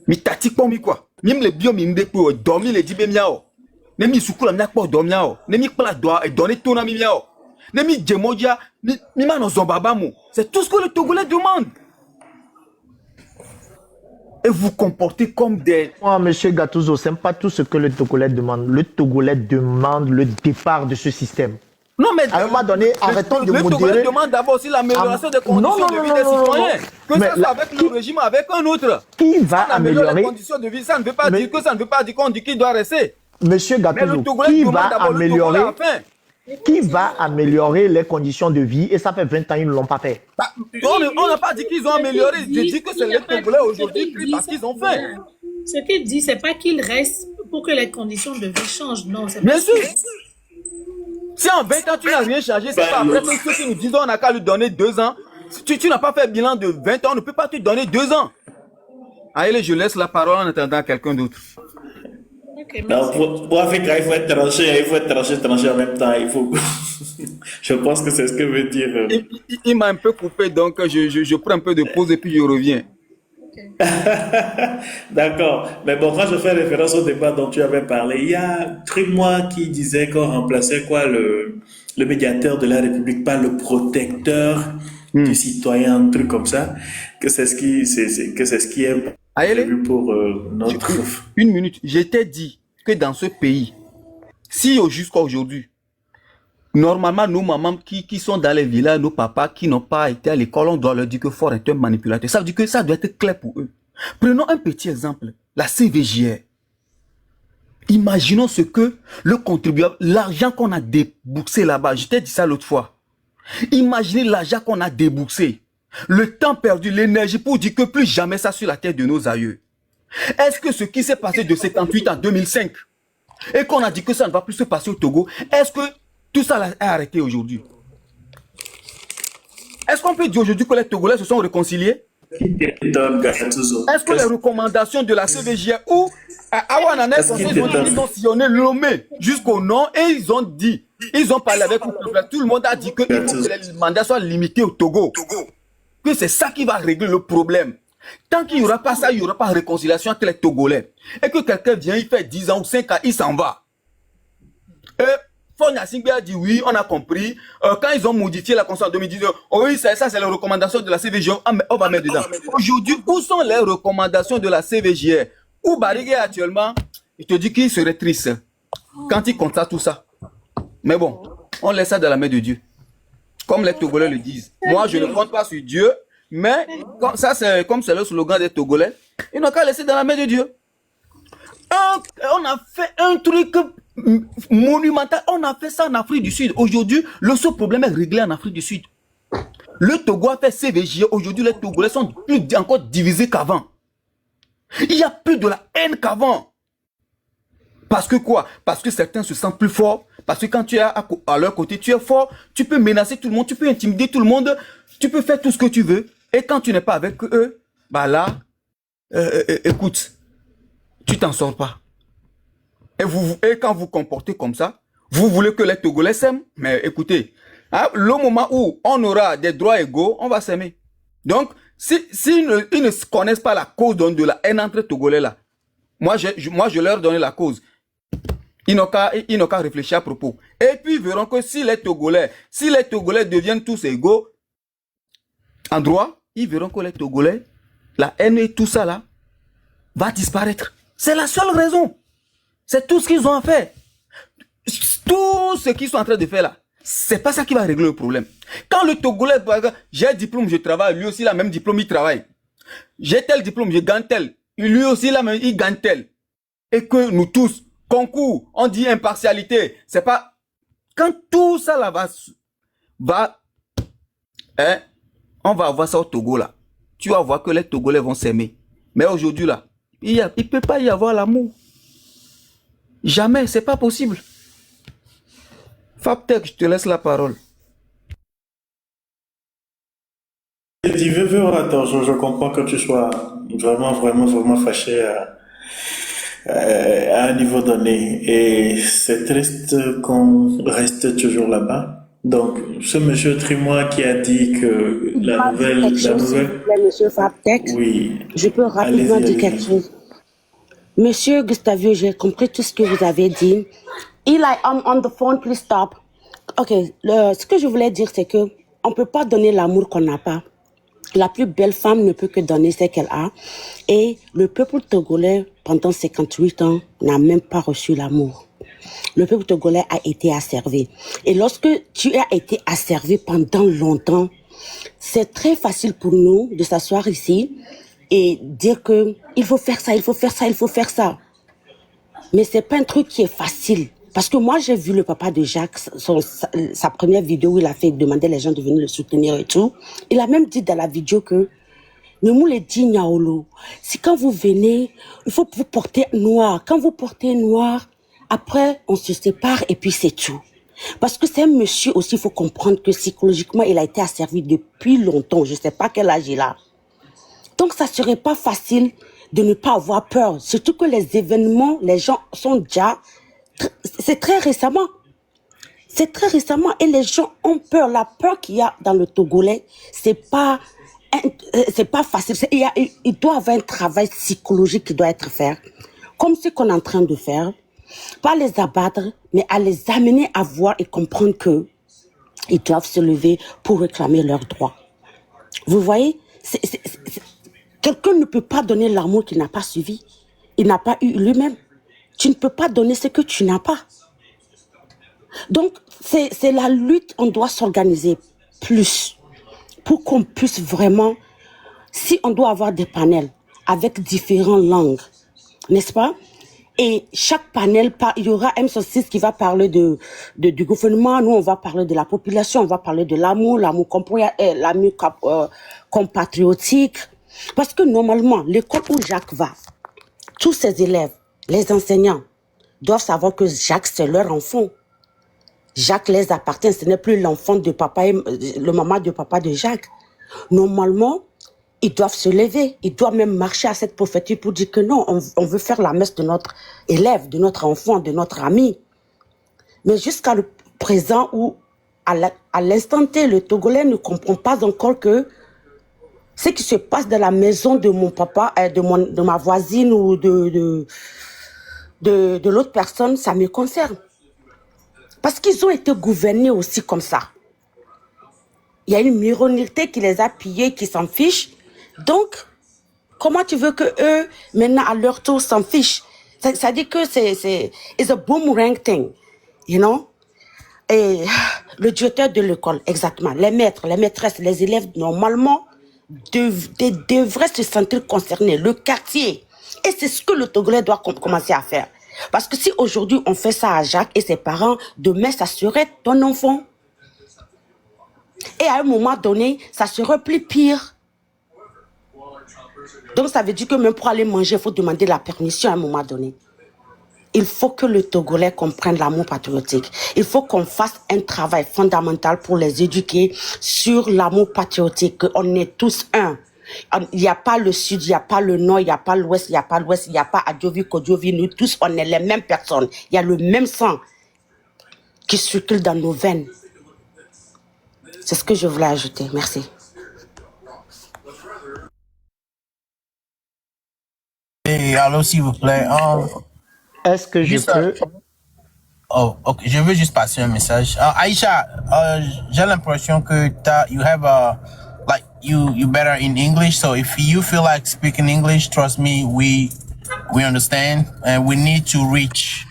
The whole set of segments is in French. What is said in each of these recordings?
Mi tati pombi quoi. Mim le bio mi mdepo dormi le dibe miao. Ne mi sukula mi akpo dormiao. Ne mi kpla doa et donner ton ami miao. Ne mi djemodia mi mano zombabamu. C'est tout ce que le Togolais demande. Et vous comportez comme des... Moi, monsieur Gattuso, ce n'est pas tout ce que le Togolais demande. Le Togolais demande le départ de ce système. Non, mais à un moment donné, arrêtons de modérer. Le Togolais demande d'abord aussi l'amélioration des conditions de vie des citoyens. Que ça soit avec le régime, avec un autre. Qui va améliorer les conditions de vie? Ça ne veut pas dire que ça ne veut pas dire qu'on dit qu'il doit rester. Monsieur Gattuso, qui va améliorer les conditions de vie? Et ça fait 20 ans, ils ne l'ont pas fait. Bah, on n'a pas dit qu'ils ont amélioré. Je dis que c'est les Togolais aujourd'hui parce qu'ils ont fait. Ce qu'il dit, ce n'est pas qu'ils restent pour que les conditions de vie changent. Non, c'est bien sûr. Si en 20 ans, tu n'as rien changé, c'est pas après que ceux qui nous disent on n'a qu'à lui donner 2 ans. Si tu n'as pas fait bilan de 20 ans, on ne peut pas te donner 2 ans. Allez, je laisse la parole en attendant quelqu'un d'autre. Okay, non, pour Africa, il faut être tranché en même temps. Il faut... je pense que c'est ce que veut dire. Il m'a un peu coupé, donc je prends un peu de pause et puis je reviens. D'accord. Mais bon, quand je fais référence au débat dont tu avais parlé, il y a Trémois qui disait qu'on remplaçait quoi le médiateur de la République par le protecteur du citoyen, un truc comme ça, que c'est ce qui est prévu pour notre... Une minute. Je t'ai dit que dans ce pays, si jusqu'à aujourd'hui, normalement, nos mamans qui sont dans les villages, nos papas qui n'ont pas été à l'école, on doit leur dire que Ford est un manipulateur. Ça veut dire que ça doit être clair pour eux. Prenons un petit exemple. La CVJR. Imaginons ce que le contribuable, l'argent qu'on a déboursé là-bas, je t'ai dit ça l'autre fois. Imaginez l'argent qu'on a déboursé. Le temps perdu, l'énergie pour dire que plus jamais ça sur la terre de nos aïeux. Est-ce que ce qui s'est passé de 78 à 2005 et qu'on a dit que ça ne va plus se passer au Togo, est-ce que tout ça est arrêté aujourd'hui? Est-ce qu'on peut dire aujourd'hui que les Togolais se sont réconciliés? Est-ce que les recommandations de la CVJR ou à Ouananes, ils ont sillonné Lomé jusqu'au nom et ils ont dit, ils ont parlé avec tout le monde a dit qu'il faut que les mandats soient limités au Togo. Que c'est ça qui va régler le problème. Tant qu'il n'y aura pas ça, il n'y aura pas de réconciliation entre les Togolais. Et que quelqu'un vient, il fait 10 ans ou 5 ans, il s'en va. Et Fonia Singbe a dit oui, on a compris. Quand ils ont modifié la Constitution en 2019, oh oui, ça c'est les recommandations de la CVJR, on va mettre dedans. Aujourd'hui, où sont les recommandations de la CVJR? Où Barigué actuellement, il te dit qu'il serait triste quand il constate tout ça. Mais bon, on laisse ça dans la main de Dieu. Comme les Togolais le disent. Moi, je ne compte pas sur Dieu, mais ça, c'est comme c'est le slogan des Togolais. Ils n'ont qu'à laisser dans la main de Dieu. On a fait un truc monumental. On a fait ça en Afrique du Sud. Aujourd'hui, le seul problème est réglé en Afrique du Sud. Le Togo a fait CVJR. Aujourd'hui, les Togolais sont plus encore divisés qu'avant. Il y a plus de la haine qu'avant. Parce que quoi? Parce que certains se sentent plus forts. Parce que quand tu es à leur côté, tu es fort. Tu peux menacer tout le monde. Tu peux intimider tout le monde. Tu peux faire tout ce que tu veux. Et quand tu n'es pas avec eux, bah là, écoute, tu t'en sors pas. Et quand vous comportez comme ça, vous voulez que les Togolais s'aiment. Mais écoutez, hein, le moment où on aura des droits égaux, on va s'aimer. Donc, s'ils ne connaissent pas la cause de la haine entre Togolais là, moi je leur donne la cause. Ils n'ont qu'à réfléchir à propos. Et puis ils verront que si les Togolais deviennent tous égaux en droit, ils verront que les Togolais, la haine et tout ça là, va disparaître. C'est la seule raison. C'est tout ce qu'ils ont à faire. Tout ce qu'ils sont en train de faire là, c'est pas ça qui va régler le problème. Quand le Togolais, j'ai un diplôme, je travaille, lui aussi il a le même diplôme, il travaille. J'ai tel diplôme, je gagne tel. Lui aussi il gagne tel. Et que nous tous, concours, on dit impartialité. C'est pas... Quand tout ça là hein, on va avoir ça au Togo là. Tu vas voir que les Togolais vont s'aimer. Mais aujourd'hui là, il ne peut pas y avoir l'amour. Jamais, c'est pas possible. Fabtek, je te laisse la parole. Attends, je comprends que tu sois vraiment fâché à un niveau donné. Et c'est triste qu'on reste toujours là-bas. Donc, ce monsieur Trimois qui a dit que la nouvelle, S'il vous plaît, monsieur Fabtech, oui, je peux rapidement dire quelque chose. Monsieur Gustavio, j'ai compris tout ce que vous avez dit. Eli, I'm on the phone, please stop. Ok, ce que je voulais dire, c'est que on peut pas donner l'amour qu'on n'a pas. La plus belle femme ne peut que donner ce qu'elle a. Et le peuple togolais, pendant 58 ans, n'a même pas reçu l'amour. Le peuple togolais a été asservi. Et lorsque tu as été asservi pendant longtemps, c'est très facile pour nous de s'asseoir ici et dire que il faut faire ça, il faut faire ça, il faut faire ça. Mais c'est pas un truc qui est facile. Parce que moi, j'ai vu le papa de Jacques, sa première vidéo où il a fait demander les gens de venir le soutenir et tout. Il a même dit dans la vidéo que ne nous le dit Niaolo. Si quand vous venez, il faut vous porter noir. Quand vous portez noir, après, on se sépare et puis c'est tout. Parce que c'est un monsieur aussi, il faut comprendre que psychologiquement, il a été asservi depuis longtemps. Je ne sais pas quel âge il a. Donc, ça serait pas facile de ne pas avoir peur. Surtout que les événements, les gens sont déjà... C'est très récemment. C'est très récemment. Et les gens ont peur. La peur qu'il y a dans le Togolais, c'est pas facile. Il doit y avoir un travail psychologique qui doit être fait. Comme ce qu'on est en train de faire. Pas les abattre, mais à les amener à voir et comprendre que ils doivent se lever pour réclamer leurs droits. Vous voyez, quelqu'un ne peut pas donner l'amour qu'il n'a pas suivi. Il n'a pas eu lui-même. Tu ne peux pas donner ce que tu n'as pas. Donc, c'est la lutte, on doit s'organiser plus pour qu'on puisse vraiment, si on doit avoir des panels avec différentes langues, n'est-ce pas? Et chaque panel, il y aura M66 qui va parler du gouvernement, nous on va parler de la population, on va parler de l'amour compatriotique. Parce que normalement, l'école où Jacques va, tous ses élèves, les enseignants, doivent savoir que Jacques, c'est leur enfant. Jacques les appartient, ce n'est plus l'enfant de papa, le maman de papa de Jacques. Normalement, ils doivent se lever, ils doivent même marcher à cette prophétie pour dire que non, on veut faire la messe de notre élève, de notre enfant, de notre ami. Mais jusqu'à le présent où, à l'instant T, le Togolais ne comprend pas encore que ce qui se passe dans la maison de mon papa, de ma voisine ou de l'autre personne, ça me concerne. Parce qu'ils ont été gouvernés aussi comme ça. Il y a une minorité qui les a pillés, qui s'en fiche. Donc, comment tu veux que eux, maintenant, à leur tour, s'en fichent? Ça dit que c'est a boomerang thing, you know? Et le directeur de l'école, exactement, les maîtres, les maîtresses, les élèves, normalement, devraient se sentir concernés, le quartier. Et c'est ce que le Togolais doit commencer à faire. Parce que si aujourd'hui on fait ça à Jacques et ses parents, demain ça serait ton enfant. Et à un moment donné, ça serait plus pire. Donc ça veut dire que même pour aller manger, il faut demander la permission à un moment donné. Il faut que le Togolais comprenne l'amour patriotique. Il faut qu'on fasse un travail fondamental pour les éduquer sur l'amour patriotique. On est tous un. Il n'y a pas le sud, il n'y a pas le nord, il n'y a pas l'ouest, il n'y a pas l'ouest, il n'y a pas Adjovi, Kodjovi. Nous tous, on est les mêmes personnes. Il y a le même sang qui circule dans nos veines. C'est ce que je voulais ajouter. Merci. Et allô, s'il vous plaît. Est-ce que je peux... Oh, ok. Je veux juste passer un message. Aïcha, j'ai l'impression que you have like you better in English. So if you feel like speaking English, trust me, we understand, and we need to reach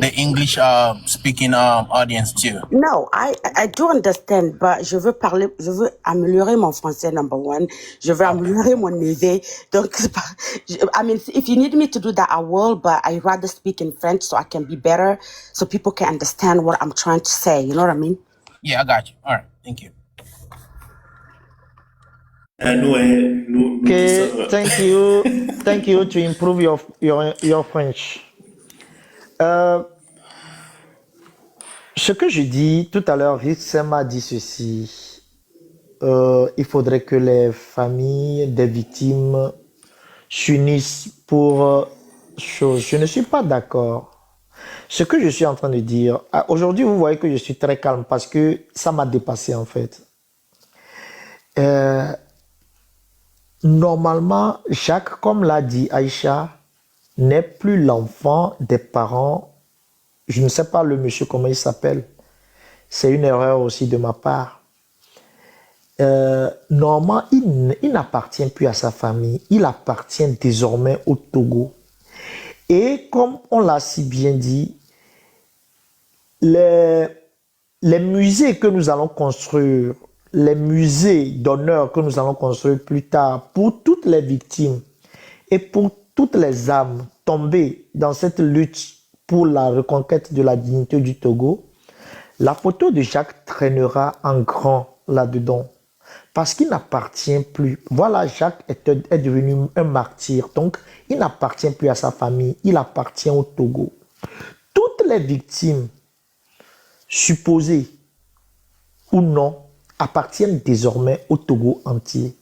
the English speaking audience too. No, I do understand, but je veux améliorer mon français, number one. Je veux améliorer mon niveau. Donc, I mean, if you need me to do that, I will, but I rather speak in French so I can be better, so people can understand what I'm trying to say. You know what I mean? Yeah, I got you. All right, thank you. Okay, thank you to improve your French. Ce que je dis tout à l'heure, Vixen m'a dit ceci. Il faudrait que les familles des victimes s'unissent pour chose. Je ne suis pas d'accord. Ce que je suis en train de dire, aujourd'hui, vous voyez que je suis très calme parce que ça m'a dépassé en fait. Normalement, Jacques, comme l'a dit Aïcha, n'est plus l'enfant des parents. Je ne sais pas le monsieur comment il s'appelle. C'est une erreur aussi de ma part. Normalement, il n'appartient plus à sa famille. Il appartient désormais au Togo. Et comme on l'a si bien dit, les musées que nous allons construire, les musées d'honneur que nous allons construire plus tard pour toutes les victimes et pour toutes les âmes tombées dans cette lutte pour la reconquête de la dignité du Togo, la photo de Jacques traînera en grand là-dedans. Parce qu'il n'appartient plus. Voilà, Jacques est devenu un martyr. Donc, il n'appartient plus à sa famille. Il appartient au Togo. Toutes les victimes, supposées ou non, appartiennent désormais au Togo entier.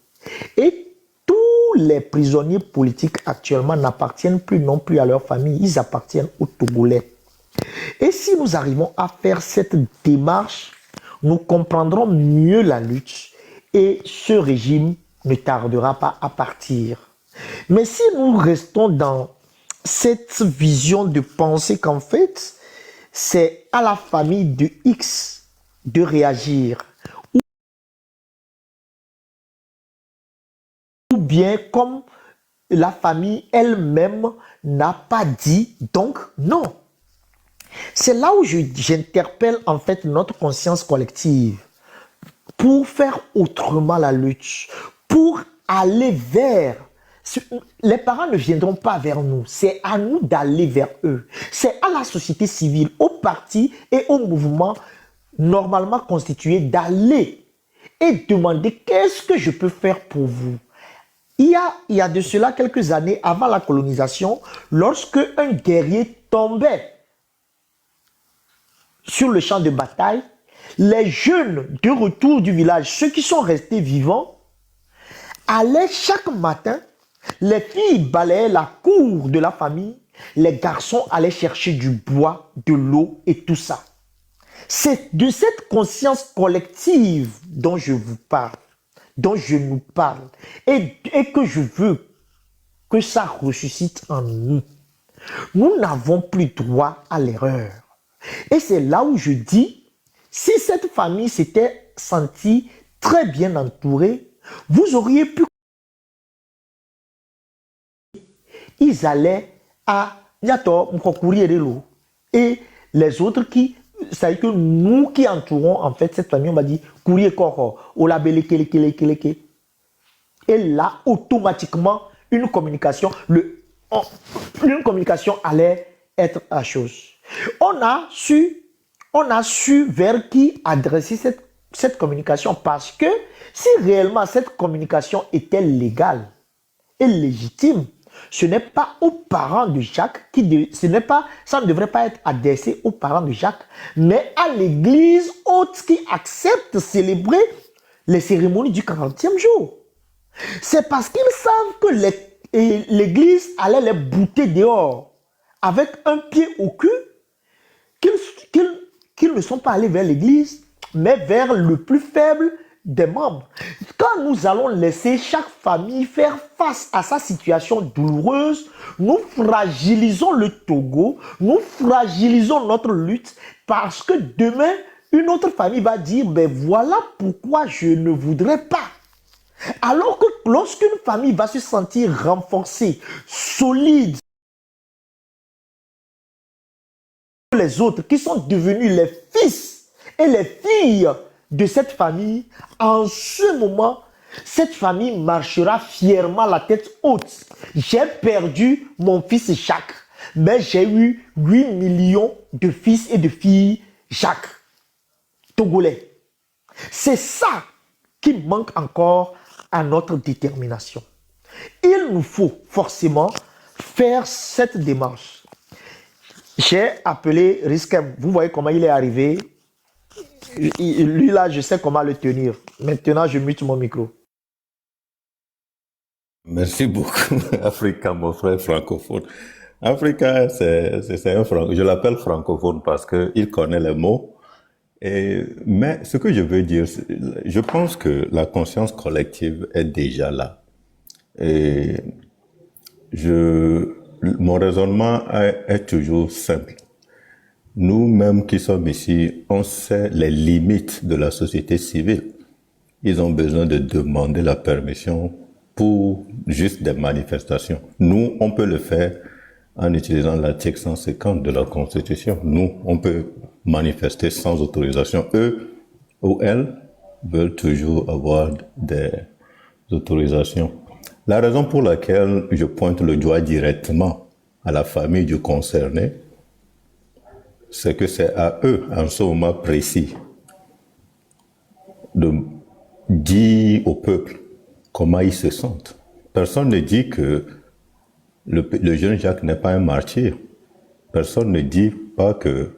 Et tous les prisonniers politiques actuellement n'appartiennent plus non plus à leur famille. Ils appartiennent aux Togolais. Et si nous arrivons à faire cette démarche, nous comprendrons mieux la lutte. Et ce régime ne tardera pas à partir. Mais si nous restons dans cette vision de penser qu'en fait, c'est à la famille de X de réagir, ou bien comme la famille elle-même n'a pas dit, donc non. C'est là où j'interpelle en fait notre conscience collective. Pour faire autrement la lutte, pour aller vers... Les parents ne viendront pas vers nous, c'est à nous d'aller vers eux. C'est à la société civile, aux partis et aux mouvements normalement constitués d'aller et demander qu'est-ce que je peux faire pour vous. Il y a de cela quelques années, avant la colonisation, lorsque un guerrier tombait sur le champ de bataille, les jeunes de retour du village, ceux qui sont restés vivants, allaient chaque matin, les filles balayaient la cour de la famille, les garçons allaient chercher du bois, de l'eau et tout ça. C'est de cette conscience collective dont je vous parle, dont je nous parle, et que je veux que ça ressuscite en nous. Nous n'avons plus droit à l'erreur. Et c'est là où je dis, si cette famille s'était sentie très bien entourée, vous auriez pu... Ils allaient à Niato, et les autres qui... C'est-à-dire que nous qui entourons en fait cette famille, on va dire courrier koro, et là, automatiquement, une communication allait être à chose. On a su vers qui adresser cette communication parce que si réellement cette communication était légale et légitime, ce n'est pas aux parents de Jacques ça ne devrait pas être adressé aux parents de Jacques, mais à l'église haute qui accepte de célébrer les cérémonies du 40e jour. C'est parce qu'ils savent que l'église allait les bouter dehors avec un pied au cul qu'ils ne sont pas allés vers l'église, mais vers le plus faible des membres. Quand nous allons laisser chaque famille faire face à sa situation douloureuse, nous fragilisons le Togo, nous fragilisons notre lutte, parce que demain, une autre famille va dire, ben voilà pourquoi je ne voudrais pas. Alors que lorsqu'une famille va se sentir renforcée, solide, les autres qui sont devenus les fils et les filles de cette famille, en ce moment, cette famille marchera fièrement la tête haute. J'ai perdu mon fils Jacques, mais j'ai eu 8 millions de fils et de filles Jacques, togolais. C'est ça qui manque encore à notre détermination. Il nous faut forcément faire cette démarche. J'ai appelé Riskem. Vous voyez comment il est arrivé. Lui là, je sais comment le tenir. Maintenant, je mute mon micro. Merci beaucoup, Africa, mon frère francophone. Africain, c'est un je l'appelle francophone parce qu'il connaît les mots. Mais ce que je veux dire, je pense que la conscience collective est déjà là. Et mon raisonnement est toujours simple. Nous-mêmes qui sommes ici, on sait les limites de la société civile. Ils ont besoin de demander la permission pour juste des manifestations. Nous, on peut le faire en utilisant l'article 150 de la Constitution. Nous, on peut manifester sans autorisation. Eux ou elles veulent toujours avoir des autorisations. La raison pour laquelle je pointe le doigt directement à la famille du concerné, c'est que c'est à eux, en ce moment précis, de dire au peuple comment ils se sentent. Personne ne dit que le jeune Jacques n'est pas un martyr. Personne ne dit pas que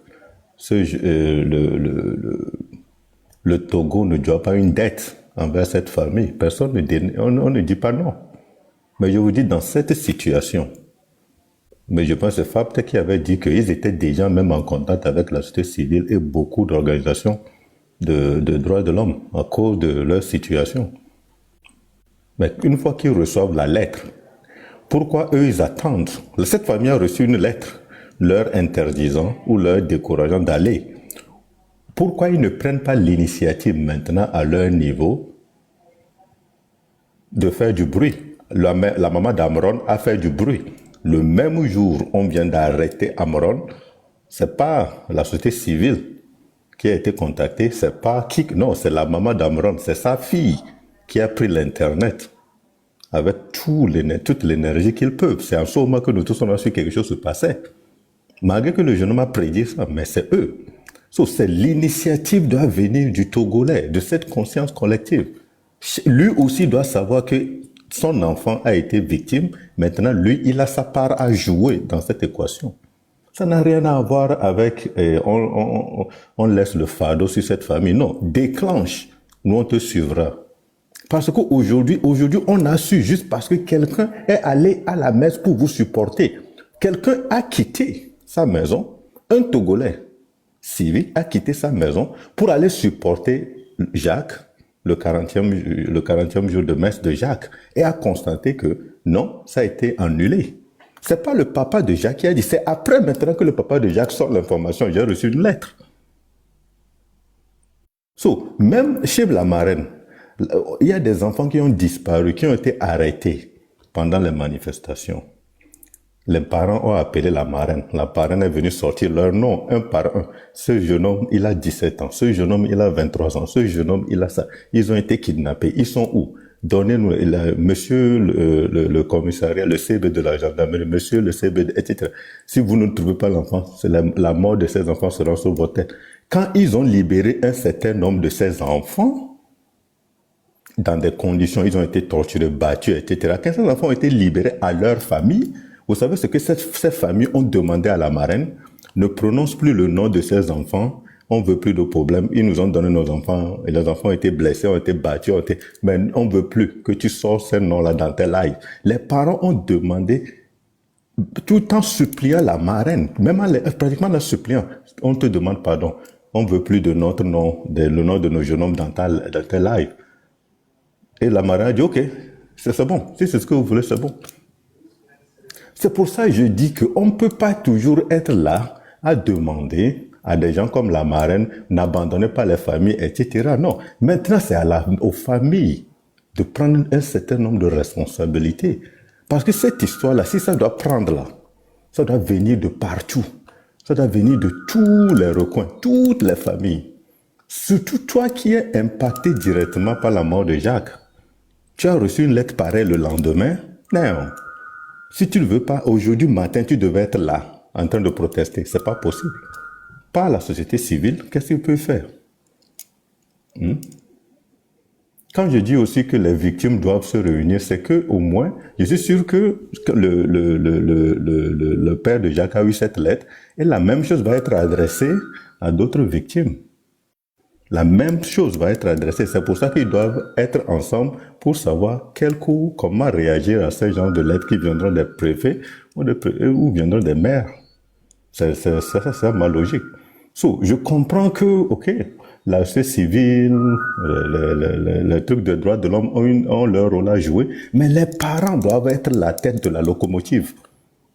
le Togo ne doit pas une dette envers cette famille. Personne on ne dit pas non. Mais je vous dis, dans cette situation, mais je pense que c'est Fapte qui avait dit qu'ils étaient déjà même en contact avec la société civile et beaucoup d'organisations de droits de l'homme à cause de leur situation. Mais une fois qu'ils reçoivent la lettre, pourquoi eux ils attendent? Cette famille a reçu une lettre leur interdisant ou leur décourageant d'aller. Pourquoi ils ne prennent pas l'initiative maintenant à leur niveau de faire du bruit? La maman d'Amron a fait du bruit. Le même jour, on vient d'arrêter Amron. C'est pas la société civile qui a été contactée, c'est pas qui, non, c'est la maman d'Amron, c'est sa fille qui a pris l'internet avec toute l'énergie qu'ils peuvent. C'est en ce moment que nous tous on a su que quelque chose se passait. Malgré que le jeune homme a prédit ça, mais c'est eux. C'est l'initiative doit venir du Togolais, de cette conscience collective. Lui aussi doit savoir que son enfant a été victime. Maintenant, lui, il a sa part à jouer dans cette équation. Ça n'a rien à voir avec on laisse le fardeau sur cette famille. Non, déclenche. Nous, on te suivra. Parce qu'aujourd'hui, on a su juste parce que quelqu'un est allé à la messe pour vous supporter. Quelqu'un a quitté sa maison. Un Togolais civil a quitté sa maison pour aller supporter Jacques, le 40e jour de messe de Jacques, et a constaté que non, ça a été annulé. C'est pas le papa de Jacques qui a dit, c'est après maintenant que le papa de Jacques sort l'information, j'ai reçu une lettre. Même chez la marraine, il y a des enfants qui ont disparu, qui ont été arrêtés pendant les manifestations. Les parents ont appelé la marraine. La marraine est venue sortir leur nom, un par un. Ce jeune homme, il a 17 ans. Ce jeune homme, il a 23 ans. Ce jeune homme, il a ça. Ils ont été kidnappés. Ils sont où? Donnez-nous, monsieur le commissariat, le CB de la gendarmerie, monsieur le CB, etc. Si vous ne trouvez pas l'enfant, c'est la mort de ces enfants sera sur votre tête. Quand ils ont libéré un certain nombre de ces enfants, dans des conditions, ils ont été torturés, battus, etc. Quand ces enfants ont été libérés à leur famille, vous savez ce que ces familles ont demandé à la marraine? Ne prononce plus le nom de ces enfants. On veut plus de problèmes. Ils nous ont donné nos enfants. Et les enfants ont été blessés, ont été battus, mais on veut plus que tu sors ces noms-là dans tes lives. Les parents ont demandé, tout en suppliant la marraine, même pratiquement en suppliant, on te demande pardon. On veut plus de notre nom, le nom de nos jeunes hommes dans tes lives. Et la marraine a dit, ok, c'est bon. Si c'est ce que vous voulez, c'est bon. C'est pour ça que je dis qu'on ne peut pas toujours être là à demander à des gens comme la marraine, n'abandonnez pas les familles, etc. Non, maintenant c'est aux familles de prendre un certain nombre de responsabilités. Parce que cette histoire-là, si ça doit prendre là, ça doit venir de partout. Ça doit venir de tous les recoins, toutes les familles. Surtout toi qui es impacté directement par la mort de Jacques. Tu as reçu une lettre pareille le lendemain? Non. Si tu ne veux pas, aujourd'hui matin, tu devais être là, en train de protester. C'est pas possible. Pas la société civile, qu'est-ce qu'il peut faire? Quand je dis aussi que les victimes doivent se réunir, c'est que au moins, je suis sûr que le père de Jacques a eu cette lettre, et la même chose va être adressée à d'autres victimes. La même chose va être adressée. C'est pour ça qu'ils doivent être ensemble pour savoir comment réagir à ce genre de lettres qui viendront des préfets ou viendront des maires. C'est ma logique. Je comprends que, ok, la société civile, les trucs de droits de l'homme ont leur rôle à jouer, mais les parents doivent être la tête de la locomotive.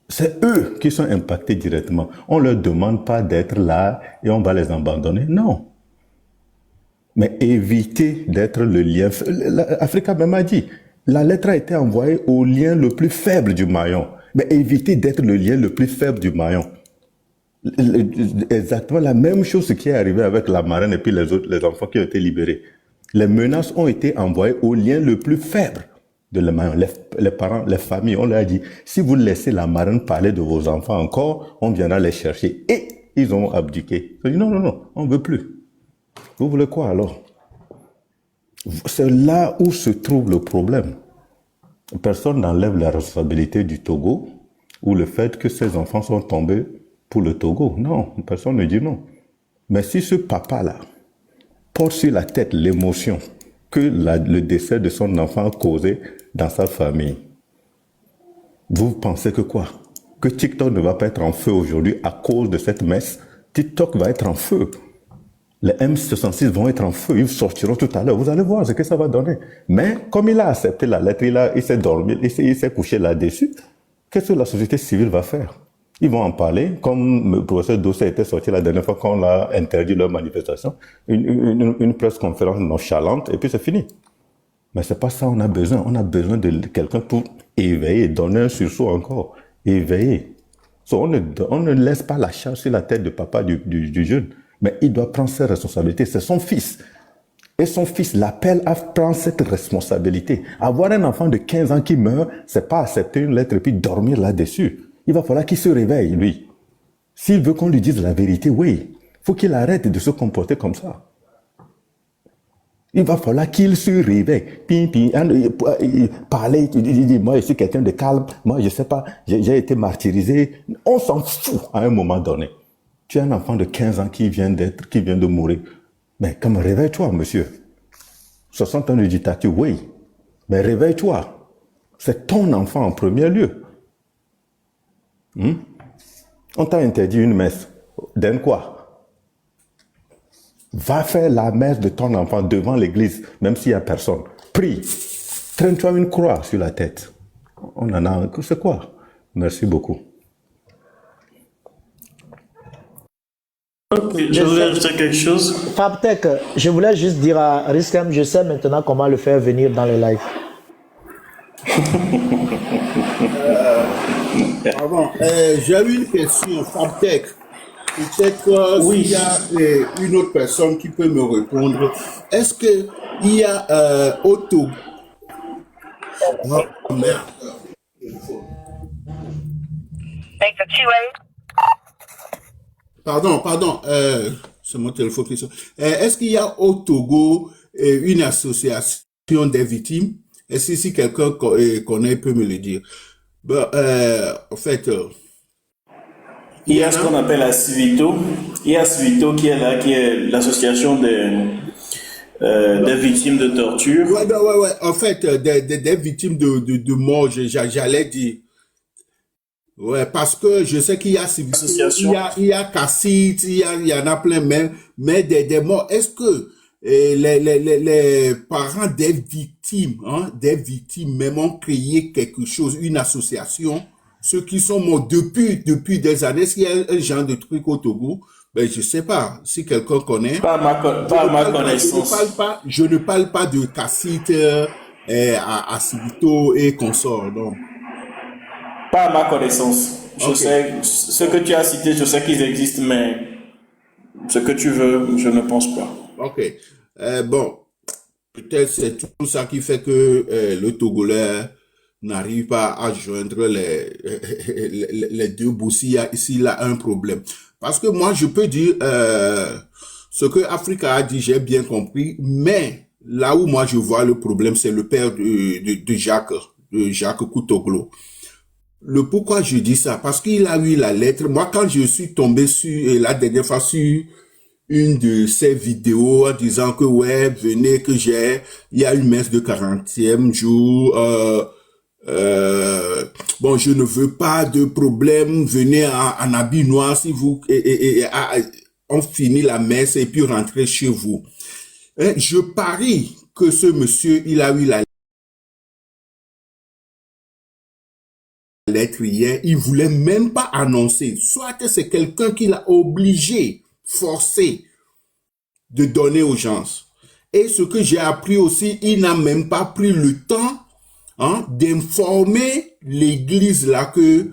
C'est eux qui sont impactés directement. On ne leur demande pas d'être là et on va les abandonner. Non. Mais éviter d'être le lien. Africa même a dit, la lettre a été envoyée au lien le plus faible du maillon. Mais éviter d'être le lien le plus faible du maillon. Exactement la même chose qui est arrivée avec la marraine et puis les enfants qui ont été libérés. Les menaces ont été envoyées au lien le plus faible de la maillon. Les parents, les familles, on leur a dit, si vous laissez la marraine parler de vos enfants encore, on viendra les chercher. Et ils ont abdiqué. Ils ont dit, non, on ne veut plus. Vous voulez quoi alors? C'est là où se trouve le problème. Personne n'enlève la responsabilité du Togo ou le fait que ces enfants sont tombés pour le Togo. Non, personne ne dit non. Mais si ce papa-là porte sur la tête l'émotion que le décès de son enfant a causé dans sa famille, vous pensez que quoi? Que TikTok ne va pas être en feu aujourd'hui à cause de cette messe? TikTok va être en feu. Les M66 vont être en feu, ils sortiront tout à l'heure. Vous allez voir ce que ça va donner. Mais comme il a accepté la lettre, il s'est dormi, il s'est couché là-dessus, qu'est-ce que la société civile va faire? Ils vont en parler, comme le professeur Dossé était sorti la dernière fois quand on a interdit leur manifestation, une presse conférence nonchalante, et puis c'est fini. Mais c'est pas ça on a besoin. On a besoin de quelqu'un pour éveiller, donner un sursaut encore, éveiller. On ne laisse pas la charge sur la tête de papa du jeune. Mais il doit prendre ses responsabilités. C'est son fils. Et son fils l'appelle à prendre cette responsabilité. Avoir un enfant de 15 ans qui meurt, c'est pas accepter une lettre et puis dormir là-dessus. Il va falloir qu'il se réveille, lui. S'il veut qu'on lui dise la vérité, oui. Il faut qu'il arrête de se comporter comme ça. Il va falloir qu'il se réveille. Parler, il dit, moi je suis quelqu'un de calme, moi je sais pas, j'ai été martyrisé. On s'en fout à un moment donné. Tu as un enfant de 15 ans qui vient de mourir. Mais comme réveille-toi, monsieur. 60 ans de dictature, oui. Mais réveille-toi. C'est ton enfant en premier lieu. On t'a interdit une messe. Donne quoi? Va faire la messe de ton enfant devant l'église, même s'il n'y a personne. Prie. Traîne-toi une croix sur la tête. On en a... C'est quoi? Merci beaucoup. Je voulais ajouter quelque chose. Fabtech, je voulais juste dire à Riskem, je sais maintenant comment le faire venir dans les lives. Pardon, j'ai une question, Fabtech. Peut-être s'il y a une autre personne qui peut me répondre. Est-ce qu'il y a Auto... Oh, merde. Pardon, c'est mon téléphone qui sonne. Est-ce qu'il y a au Togo une association des victimes? Est-ce que si quelqu'un connaît peut me le dire? En fait... il y a ce qu'on appelle la Civito. Il y a Civito qui est là, qui est l'association des victimes de torture. Ouais. En fait, des victimes de mort, j'allais dire. Ouais, parce que je sais qu'il y a il y a Cassit, il y en a plein, mais des morts. Est-ce que les parents des victimes même ont créé quelque chose, une association, ceux qui sont morts depuis des années? Est-ce qu'il y a un genre de truc au Togo? Ben, je sais pas. Si quelqu'un connaît. Pas ma connaissance. Je ne parle pas de Cassit, à Civito et consorts, donc. Pas à ma connaissance. Je sais, ce que tu as cité, je sais qu'ils existent, mais ce que tu veux, je ne pense pas. Ok. Bon, peut-être c'est tout ça qui fait que le Togolais n'arrive pas à joindre les deux bouts s'il a un problème. Parce que moi, je peux dire ce que Africa a dit, j'ai bien compris, mais là où moi je vois le problème, c'est le père de Jacques Koutoglo. Le pourquoi je dis ça, parce qu'il a eu la lettre. Moi, quand je suis tombé sur la dernière fois sur une de ces vidéos en disant que ouais, venez que il y a une messe de 40e jour, bon, je ne veux pas de problème, venez en habit noir si vous, on finit la messe et puis rentrez chez vous. Je parie que ce monsieur, il a eu la lettre hier, il voulait même pas annoncer, soit c'est quelqu'un qui l'a obligé, forcé de donner aux gens. Et ce que j'ai appris aussi, il n'a même pas pris le temps d'informer l'église là que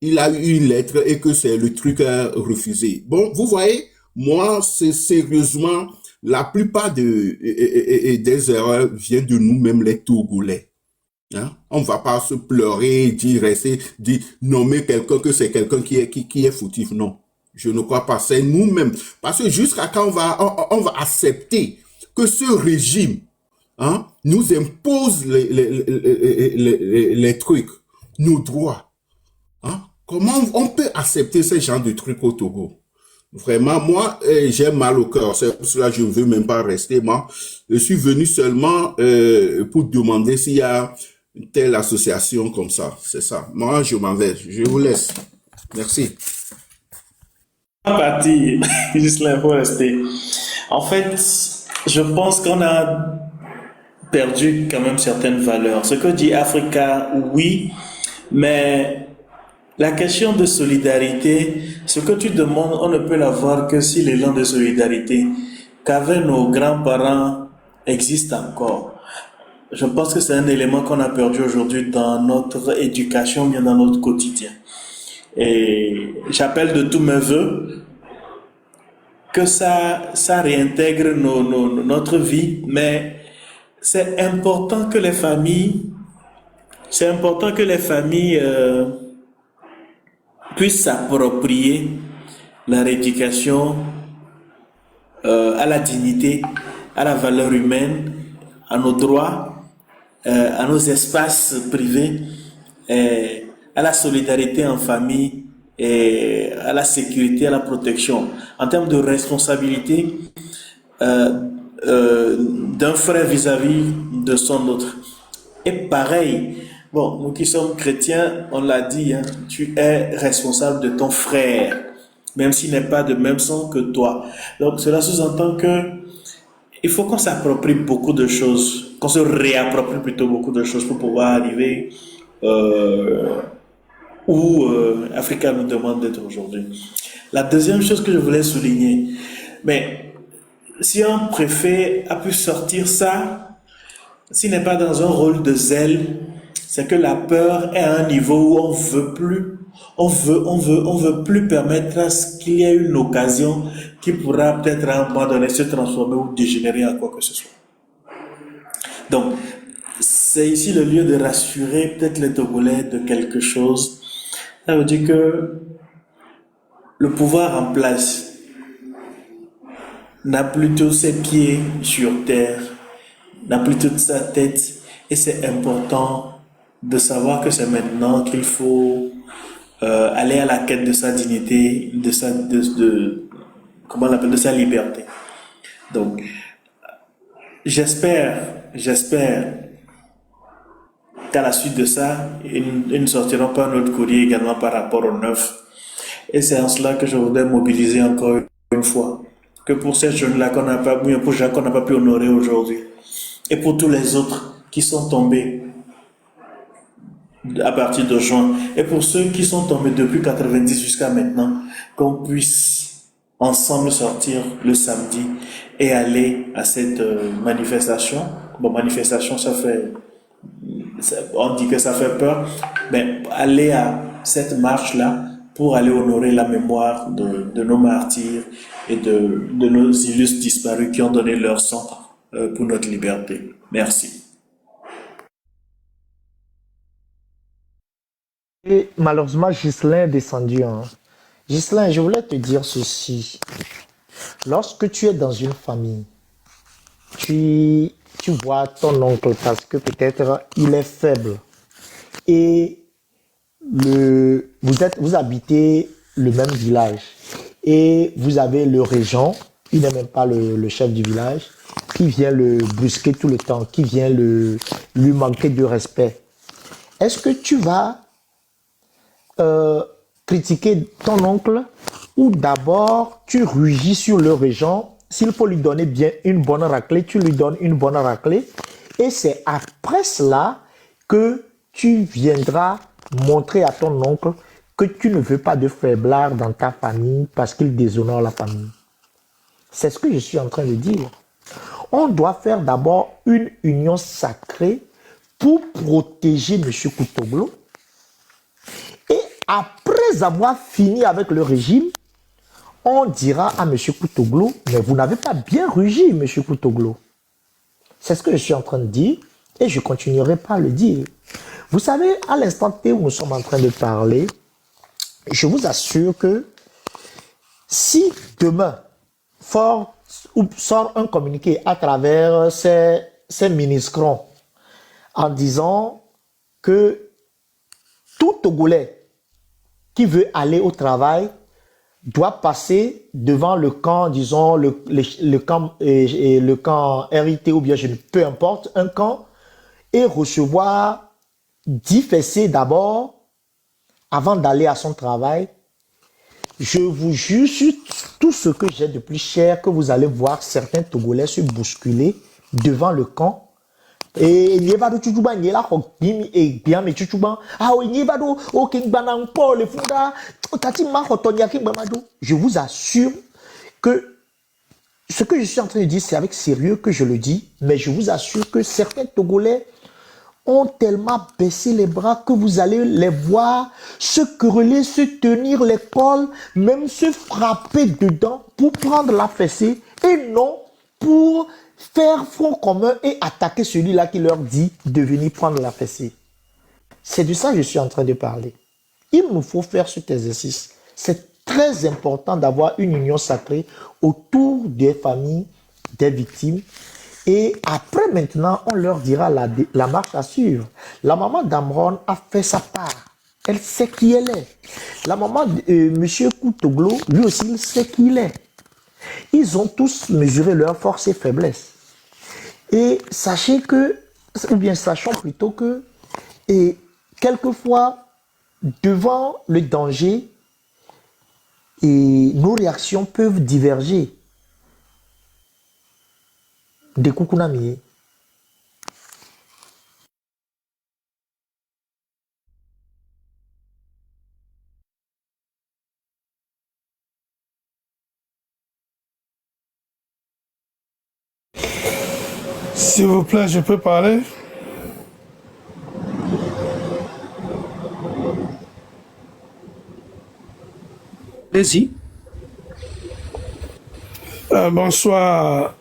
il a eu une lettre et que c'est le truc refusé. Bon, vous voyez, moi, c'est sérieusement, la plupart des erreurs viennent de nous-mêmes les Togolais. On ne va pas se pleurer, dire nommer quelqu'un que c'est quelqu'un qui est fautif. Non, je ne crois pas. C'est nous-mêmes. Parce que jusqu'à quand on va accepter que ce régime nous impose les trucs, nos droits. Comment on peut accepter ce genre de trucs au Togo? Vraiment, moi, j'ai mal au cœur. C'est pour cela que je ne veux même pas rester. Moi, je suis venu seulement pour demander s'il y a une telle association comme ça. C'est ça. Moi, je m'en vais. Je vous laisse. Merci. Parti, Ghislain, pour rester. En fait, je pense qu'on a perdu quand même certaines valeurs. Ce que dit Africa, oui, mais la question de solidarité, ce que tu demandes, on ne peut l'avoir que si l'élan de solidarité qu'avaient nos grands-parents existe encore. Je pense que c'est un élément qu'on a perdu aujourd'hui dans notre éducation, bien dans notre quotidien. Et j'appelle de tous mes voeux que ça réintègre notre vie, mais c'est important que les familles puissent s'approprier la rééducation à la dignité, à la valeur humaine, à nos droits, à nos espaces privés, à la solidarité en famille, et à la sécurité, à la protection. En termes de responsabilité d'un frère vis-à-vis de son autre. Et pareil, bon, nous qui sommes chrétiens, on l'a dit, tu es responsable de ton frère, même s'il n'est pas de même sang que toi. Donc cela sous-entend que il faut qu'on s'approprie beaucoup de choses, qu'on se réapproprie plutôt beaucoup de choses pour pouvoir arriver où Africa nous demande d'être aujourd'hui. La deuxième chose que je voulais souligner, mais si un préfet a pu sortir ça, s'il n'est pas dans un rôle de zèle, c'est que la peur est à un niveau où on veut plus permettre à ce qu'il y ait une occasion qui pourra peut-être à un moment donné se transformer ou dégénérer en quoi que ce soit. Donc, c'est ici le lieu de rassurer peut-être les Togolais de quelque chose. Ça veut dire que le pouvoir en place n'a plus tous ses pieds sur terre, n'a plus toute sa tête, et c'est important de savoir que c'est maintenant qu'il faut aller à la quête de sa dignité, de sa liberté. Donc, j'espère qu'à la suite de ça, ils ne sortiront pas notre courrier également par rapport au 9. Et c'est en cela que je voudrais mobiliser encore une fois, que pour ces jeunes-là qu'on n'a pas, pour Jacques qu'on n'a pas pu honorer aujourd'hui, et pour tous les autres qui sont tombés à partir de juin, et pour ceux qui sont tombés depuis 90 jusqu'à maintenant, qu'on puisse ensemble sortir le samedi et aller à cette manifestation. Bon, manifestation, on dit que ça fait peur, mais aller à cette marche-là pour aller honorer la mémoire de nos martyrs et de nos illustres disparus qui ont donné leur sang pour notre liberté. Merci. Et malheureusement, Ghislain est descendu. Ghislain, je voulais te dire ceci. Lorsque tu es dans une famille, tu vois ton oncle parce que peut-être il est faible et vous habitez le même village et vous avez le régent il n'est même pas le chef du village, qui vient le brusquer tout le temps, qui vient lui manquer de respect. Est-ce que tu vas critiquer ton oncle ou d'abord tu rugis sur le régent? S'il faut lui donner bien une bonne raclée, tu lui donnes une bonne raclée. Et c'est après cela que tu viendras montrer à ton oncle que tu ne veux pas de faiblard dans ta famille parce qu'il déshonore la famille. C'est ce que je suis en train de dire. On doit faire d'abord une union sacrée pour protéger M. Koutoglou. Et après avoir fini avec le régime, on dira à M. Koutoglou, mais vous n'avez pas bien rugi, M. Koutoglou. C'est ce que je suis en train de dire et je continuerai pas à le dire. Vous savez, à l'instant T où nous sommes en train de parler, je vous assure que si demain, sort un communiqué à travers ces ministrons en disant que tout Togolais qui veut aller au travail doit passer devant le camp, disons, le camp RIT ou bien peu importe, un camp, et recevoir 10 fessées d'abord avant d'aller à son travail. Je vous jure sur tout ce que j'ai de plus cher que vous allez voir certains Togolais se bousculer devant le camp. Et il n'y a pas de chuchuba, il y a là, et bien, mais chuchuba, ah, il n'y a pas de, ok, banang, Paul, le funda, tati, ma, hotonia, bamado. Je vous assure que ce que je suis en train de dire, c'est avec sérieux que je le dis, mais je vous assure que certains Togolais ont tellement baissé les bras que vous allez les voir se quereller, se tenir l'école, même se frapper dedans pour prendre la fessée et non pour faire front commun et attaquer celui-là qui leur dit de venir prendre la fessée. C'est de ça que je suis en train de parler. Il nous faut faire cet exercice. C'est très important d'avoir une union sacrée autour des familles des victimes. Et après, maintenant, on leur dira la marche à suivre. La maman d'Amron a fait sa part. Elle sait qui elle est. La maman de M. Koutoglou, lui aussi, il sait qui il est. Ils ont tous mesuré leurs forces et faiblesses. Et sachez que, ou bien sachons plutôt que, et quelquefois, devant le danger, et nos réactions peuvent diverger. De Koukounami. S'il vous plaît, je peux parler? Allez-y. Bonsoir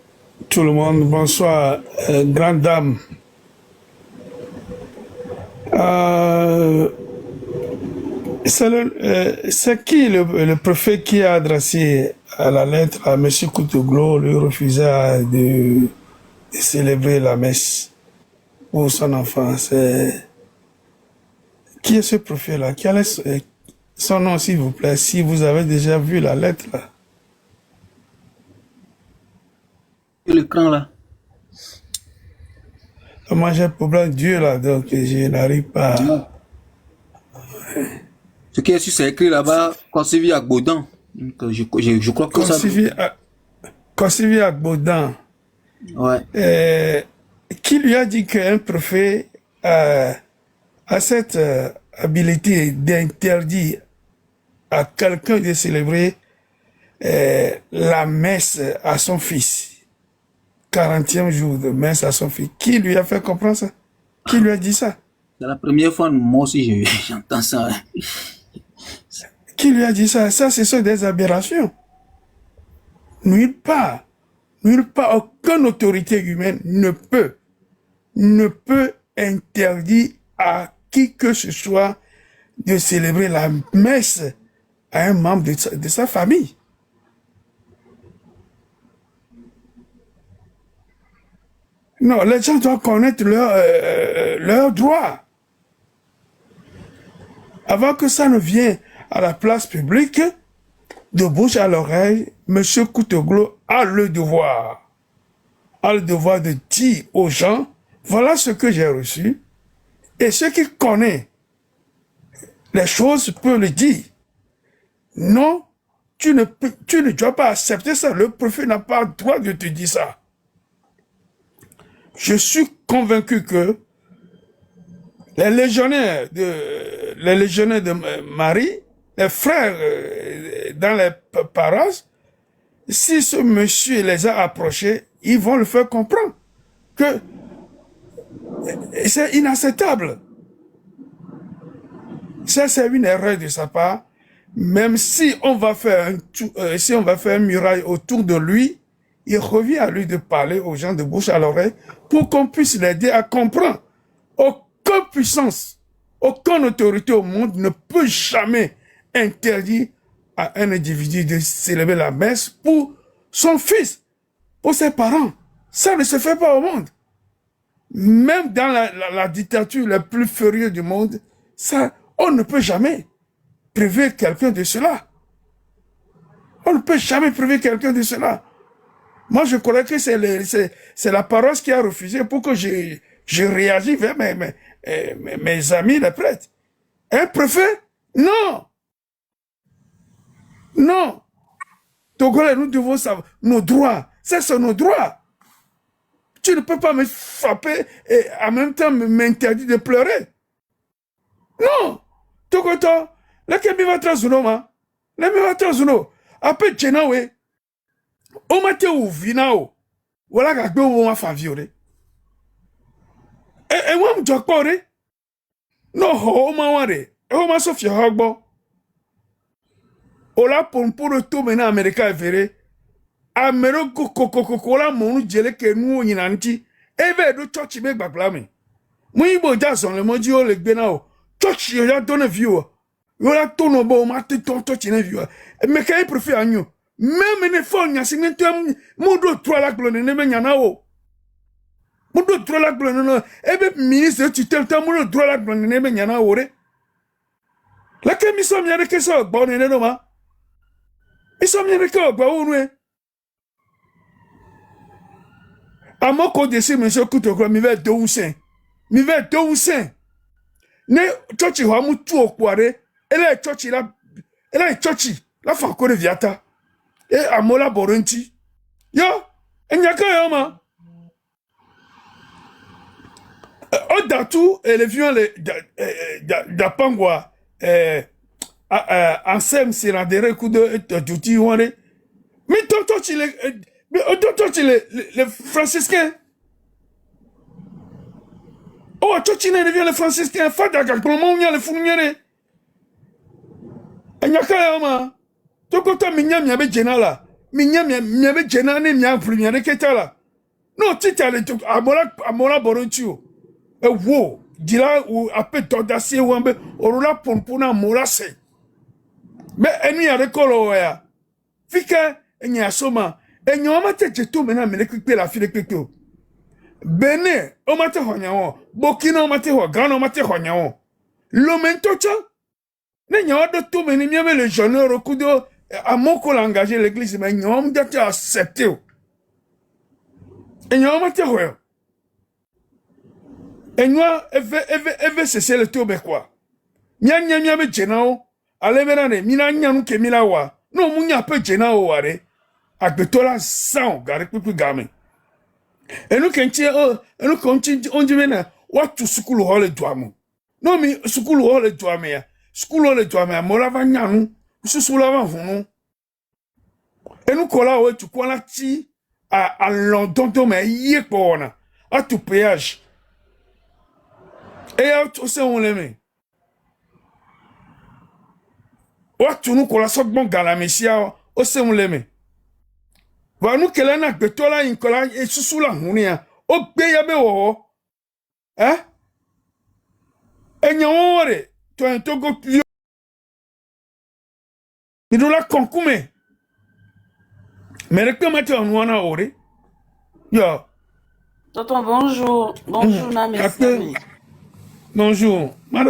tout le monde, bonsoir grande dame. C'est qui le préfet qui a adressé à la lettre à M. Koutoglou, lui refusant de célébrer la messe pour son enfant? Qui est ce préfet-là? Quel est son nom, s'il vous plaît, si vous avez déjà vu la lettre là? L'écran là. Moi j'ai un problème Dieu là, donc je n'arrive pas. Ce qui est sur c'est écrit là-bas, Consivi à Gaudan. Je crois que Consivi à Gaudan. Ouais. Qui lui a dit qu'un préfet a cette habilité d'interdire à quelqu'un de célébrer la messe à son fils? 40e jour de messe à son fils. Qui lui a fait comprendre ça? Qui lui a dit ça? C'est la première fois, moi aussi, j'entends ça. Qui lui a dit ça? Ça, ce sont des aberrations. Nulle part, aucune autorité humaine ne peut interdire à qui que ce soit de célébrer la messe à un membre de sa famille. Non, les gens doivent connaître leurs droits. Avant que ça ne vienne à la place publique, de bouche à l'oreille, M. Koutoglou a le devoir de dire aux gens, voilà ce que j'ai reçu, et ceux qui connaissent les choses peuvent le dire. Non, tu ne dois pas accepter ça. Le prophète n'a pas le droit de te dire ça. Je suis convaincu que les légionnaires de Marie, les frères dans les paroisses, si ce monsieur les a approchés, ils vont le faire comprendre que c'est inacceptable. Ça, c'est une erreur de sa part. Même si on va faire un muraille autour de lui, il revient à lui de parler aux gens de bouche à l'oreille pour qu'on puisse l'aider à comprendre. Aucune puissance, aucune autorité au monde ne peut jamais interdire à un individu de célébrer la messe pour son fils, pour ses parents. Ça ne se fait pas au monde. Même dans la dictature la plus furieuse du monde, ça, on ne peut jamais priver quelqu'un de cela. On ne peut jamais priver quelqu'un de cela. Moi, je crois que c'est la paroisse qui a refusé pour que je réagisse vers mes amis les prêtres. Un préfet? Non! Non! Togolais, nous devons savoir nos droits. Ça, c'est nos droits. Tu ne peux pas me frapper et en même temps m'interdire de pleurer. Non! Togoto, la kemi va trazuno ma. La mi va trazuno. Après Chenawe. O mate ou vinao. Wala ga gbe wo ma fa viore. E wam jokpore. No ho ma ware. E ho ma so fi hogbo. Ola pour to mena America vere. Amero kokokokola monu jele ke nu nyinanti. Eve do church be gbagla mi. Mu ibo jason le moji o le gbe na o. Church yo ya donne view. Yo la tono bo ma te ton church na view. Me kay prefer anyo. Même ne fo nya simento mudo tro la glone ne me nyana o. Mudo tro la glone no ebe ministre tu tel mudo tro la glone ne me nyana o re. La ke mi so mi re ke so gbo ne no ma. Mi so mi re ke gbo o nu e. Amoko de si monsieur Koutoglou mi ve do usen. Mi ve do usen. Ne church ho mu tu okware. Ele church la fa ko de viata. E amola boronti. Yo, enyaka yo ma. O datu elevion le da pangwa ansem siradere kudo duti wore. Mi toto les franciscains. Oh, tchotine elevion les franciscains fada ga promonya le funyere. Enyaka yo ma. Tokota minyam yabe jenala. Minyam yabe jenane miya premier ketala. No tita le amola boronchio. E wo dila ou ape dodasi wambe orula ponpuna morase. Me enu ya rekolo ya. Fika enya soma enyo mate jetu mena mele kpe la file kpe. Bene o mate honyawo. Burkina o mate ho, Ghana o mate honyawo. Lo mentocha ne nyawa do to meni miabe le jeune rokudo à mon col engagé l'église, mais nous avons été acceptés. Et nous avons été ouais. Et nous avons cessé le tour, quoi. Nya be jenao, ale merane, mina nyanu ke mila wa. No munya pe jenao ware. Agbetola sang, gare pipi game. Et nous kenti on dit mena, what to school hall douamo. No mi school hall douame ya. School hall douame, mola va nyanu. Sousoulava vunu. Et nous kola ouais tu kola ti à London mais yé pona à tout péage. Et à tout ça on l'aime. Wa tu nous kola sok bon galamisia au ça on l'aime. Va nous kela na betola in kola et sousoula hunia. O be ya be wo. Hein? Et nyawore to en togo il doit la concoumer. Mais le comment tu en as ore? Yo. Tonton, bonjour. Bonjour, Namé. Bonjour. Non,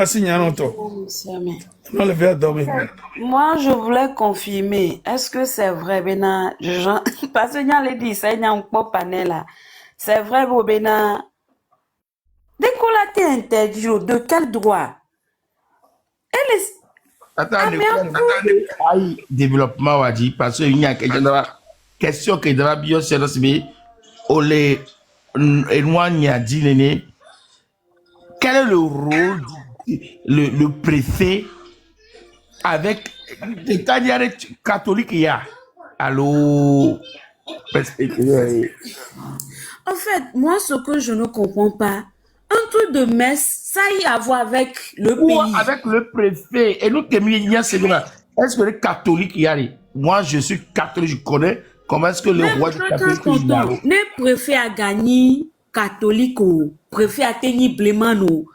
le verre dormir. Moi, je voulais confirmer. Est-ce que c'est vrai, Bena, parce que nous allons dire, ça, il y a un peu panel là. C'est vrai, Bena. Dès qu'on a été interdit, de quel droit? Elle est... Attends, aïe, développement, on dit, parce qu'il y a question que dans la bioscience, mais on les éloigne à dire, quel est le rôle le préfet avec des carrières catholiques il y a? Allô? En fait, moi, ce que je ne comprends pas, un truc de messe, ça y a à voir avec le pays. Avec le préfet. Et nous, est-ce que les catholiques y arrivent? Moi, je suis catholique, je connais. Comment est-ce que le roi du catholique y arrive? Le préfet a gagné catholique ou préfet a tenu blémano.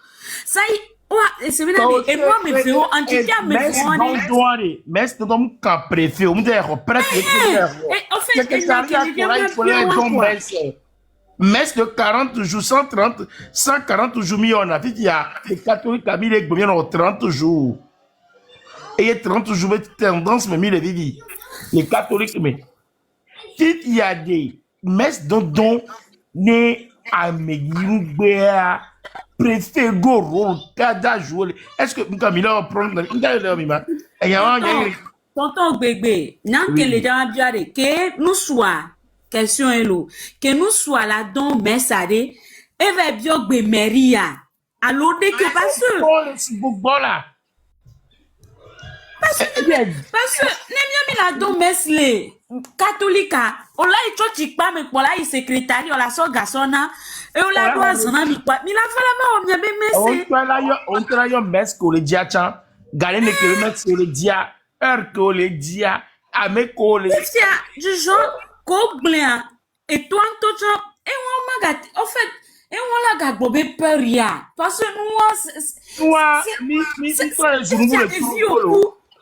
Ça y est, c'est bien. Et moi, mes frères, en tout cas, mes frères. Mais c'est comme quand préfet, on me dit, En fait, messe de 40 jours, 130, 140 jours, on a dit qu'il y a les catholiques qui ont mis les 30 jours. Et il y a 30 jours, mais tendance, mais les catholiques, mais il y a des messes dont né à Megirubéa, préfet Goro, Kada jouer. Est-ce que Mkamila va prendre Tonton Bébé, non que les gens disaient que nous soyons. Question est là. Que nous soyons là dans Messade, et va bien que Maria. Alors, dès que parce que, n'aime la don Messle, catholique, on l'a il pas, mais pour là, il secrétaire, on l'a son garçon, et on l'a doit s'en aller quoi. Mais la femme, on y a bien messé. On travaille en messe qu'on le dit à Chan, Galen et que le messe qu'on le dit à, heure qu'on le dit à, Amé qu'on le dit à. Du genre, et toi, et on m'a gâté, en fait, et on l'a gâté peur, parce que nous,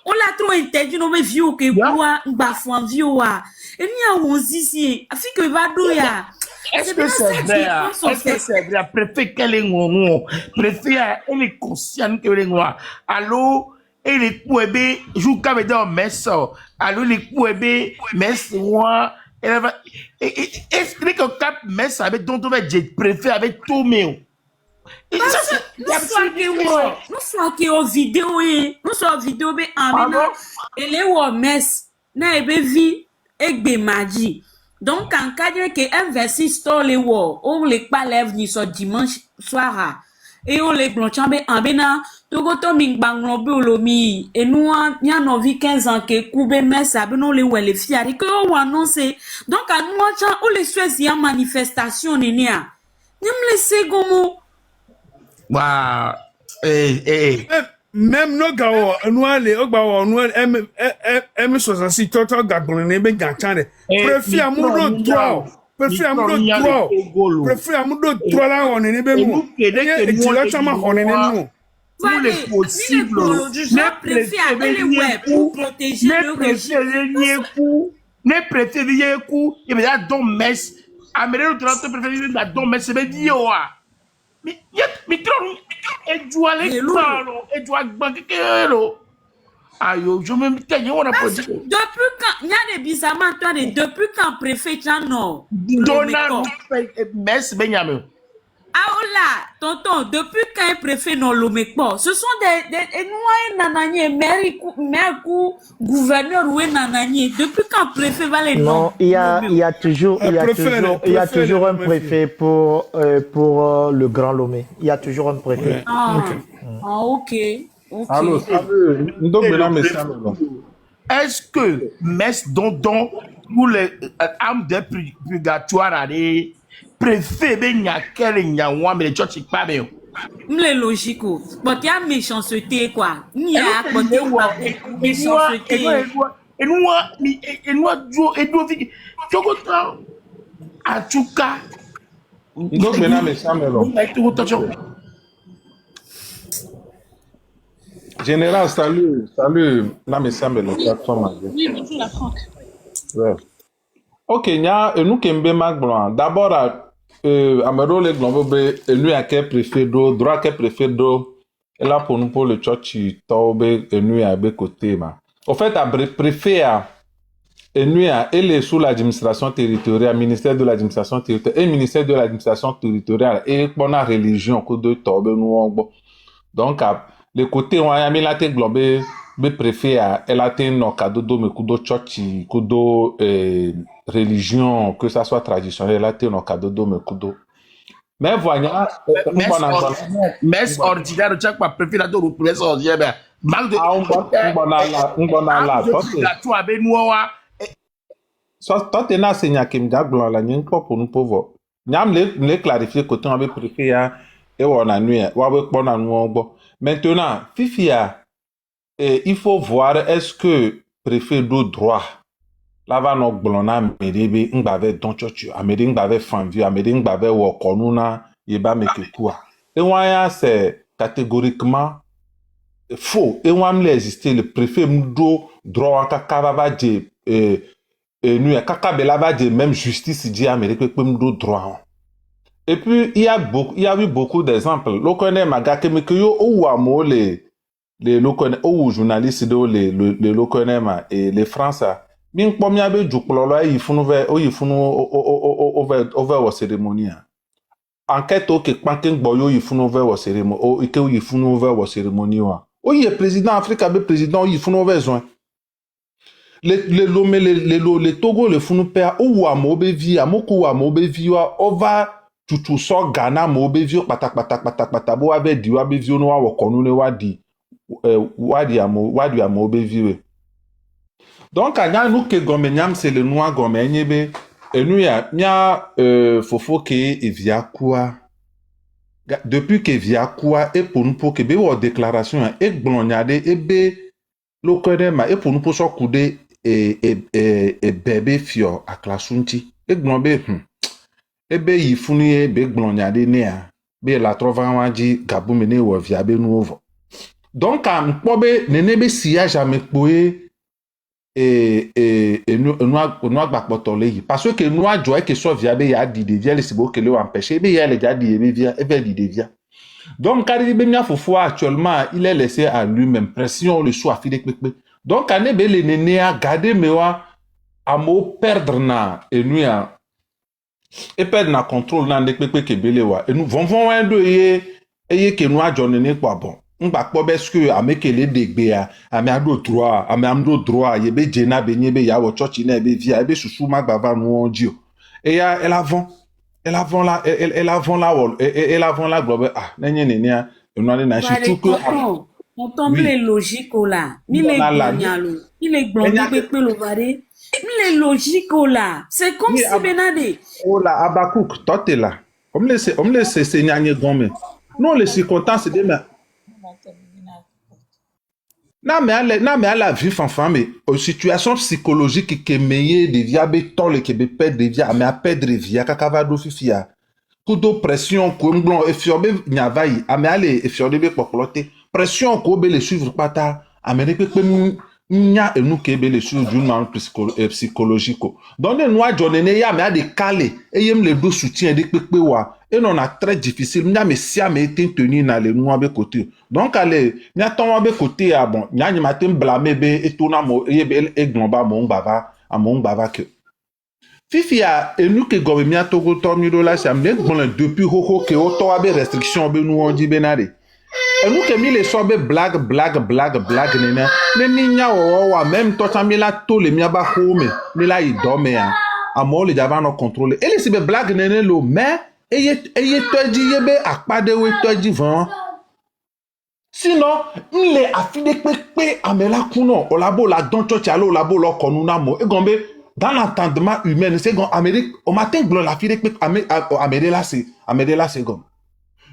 on l'a trop interdit, nous, mais vieux, que bois, bafouan, vieux, et nous, on ici, afin que va douiller. Est-ce que c'est vrai? Est-ce que c'est vrai? Préfet, quel est mon préfet, elle est consciente que les noirs. Allô? Et les couébés, joue comme dans messe. Allô, les couébés, messe, moi. Est-ce que cap messe avec dont on va être préfet avec tout mais nous sommes en vidéo nous sommes en vidéo mais en et les messe na ebe vi egbe maji donc en cas que un verset store les on les pas lève ni so dimanche soir et on les blanchant en bena togoto ming banglo biolomi et nous y a no vi 15 ans que coube messe abeno les les fiari que on annonce donc à nous on les choisit en manifestation nenia ni me laisser gomo wow même nos gars nous aller au gars nous M66 toto gagbon ne be gantane préfet amudo droit préfet amudo droit préfet amudo droit là on ne be mu et tu là chama on ne nous tout les possible ne préfet avec les web pour protéger le régime ne préfet bien coup il y a don mess américain le traité préfet la don mess be dio mais trop et doit les parler et doit banquero ayo je me tenais on a pas dit depuis quand il y a des bizarrement toi depuis quand préfet non Donald mess Benjamin ah là tonton depuis quand un préfet non l'omekpo ce sont des noirs nanani maire gouverneur ou nanani depuis quand préfet va les non il y a toujours un préfet pour le Grand Lomé il y a toujours un préfet ok allô est-ce que mess dont pour les armes de purgatoire allez préfet ben y a quel y a moi mais tu pas bien m'le logique mais il y a méchanceté quoi il y a côté méchanceté et nous tu comprends en tout cas donc maintenant mais ça mais non général salut là mais ça mais non oui bonjour la Franck ouais ok nya nous kembe magblan d'abord amero le glombe be enu ake préfet do droit que préfet do Et là, pour le church, tombe et nuit à côté. Au fait, à préfet, et nuit, elle est sous l'administration territoriale, ministère de l'administration territoriale, et ministère de l'administration territoriale, et pour la religion, que de tombe, nous, donc, le côté, on a mis la tête globée, le préfet, elle a été un cadeau de me kudo church, kudo religion, que ça soit traditionnel, elle a été un cadeau de me kudo. Mais voilà, messe ordinaire, chaque fois préfet la tour messe ordinaire, ben mal de toi t'es na seigneur qui me dit blanc la nien quoi pour nous pauvres. Nyam les clarifier côté avec préfet ya et on a nuit, ou avec bon à nous bon. Maintenant, Fifia, il faut voir est-ce que préfet do droit là va no blona medebe ngbavé don chochu amedi ngbavé fanvi amedi ngbavé wo konuna yeba mekekua et waya c'est catégoriquement faux et wam les exister le préfet mdo droit kaka va de nous kaka bela va de même justice dit amérique que mdo droit. Et puis il y a eu beaucoup d'exemples lo connaît maga que yo ou amo les lo connaît ou journalistes de les lo connaît et les français min pomia be juklolo yi funu ve o yi funu over wa ceremony enquête o ke panken gbo yi funu over wa ceremony o ike yi funu over wa ceremony wa o yi président Afrique be président yi funu over zon le Togo le funu pe o wa mo be vi amoko wa mo be vi wa over tutu so Ghana mo be vi patak bo ave di wa be vi no wa konu ne wa di amo be vi. Donc, nous que gomenyam c'est le noir gomenyebe et nous ya fofo ke via quoi depuis que via quoi et pour nous pour que be wo déclaration et blonyade et be lo kodema et pour nous pour so kude et bébé fio à klasunti et glombe et be yifuni be blonyade ne a be la trova waji gabumene wo via be nouveau. Donc am pobe nenebe siya jamais poé et nous parce que nous a joué que soit via ya di devia les sibo que le empêcher be ya les ja di via et be di devia. Donc quand il be fofo actuellement il est laissé à lui-même pression le choix fi de pepe. Donc ane be le nene a garder mewa amo perdre na et nous et perdre na contrôle na de pepe que belewa et nous vont un de et que nous a jonné quoi bon. On va pas parce que avec les dégâts à ado droit yebe jena benyebe ya wo church na be via be susu magbava no ondio et ya elle avant la globe ah nenye nenia enwale na chitu ko on tombe les logiques là ni les gbonyalo ni les gbongi pepe lo vare ni les logiques là c'est comme si benade oh la Abakouk totela on me laisse seigneur gomme non les circonstances de na me ala vie fanfan mais situation psychologique qui meilleur de via be tole que be perdre de via mais a perdre via kakava do fifia kudo pression ko nglon e fiobe nyavai ame ale e fiode be popolote pression ko be le suivre pata amene pepe nya enu ke be le suivre d'une manière psychologique donc nous a jonné ya me a de calé et yem le do soutien de pepe wa et non a très difficile nya me sia me été tenu na le nous be côté donc allez nya ton be côté a bon nya ni matin blâmer be et tona mo e glomba mo ngbava que fifia enu ke gobe mia togo tormido la ça me bon depuis hoko ke o to be restriction be nous on dit benade et nous que mi les sobe blague nena ne mi nya wa même toi mi la to le mia ba home ni la i dorme a mo le java no contrôle et les be blague nene lo mais eye toji yebe akpade we toji van sinon nle afide pepe amela kuno olabo la don church alo olabo lo konuna mo e gombe dans l'entendement humain c'est gon Amérique au matin glo la fide pepe Amérique là c'est gom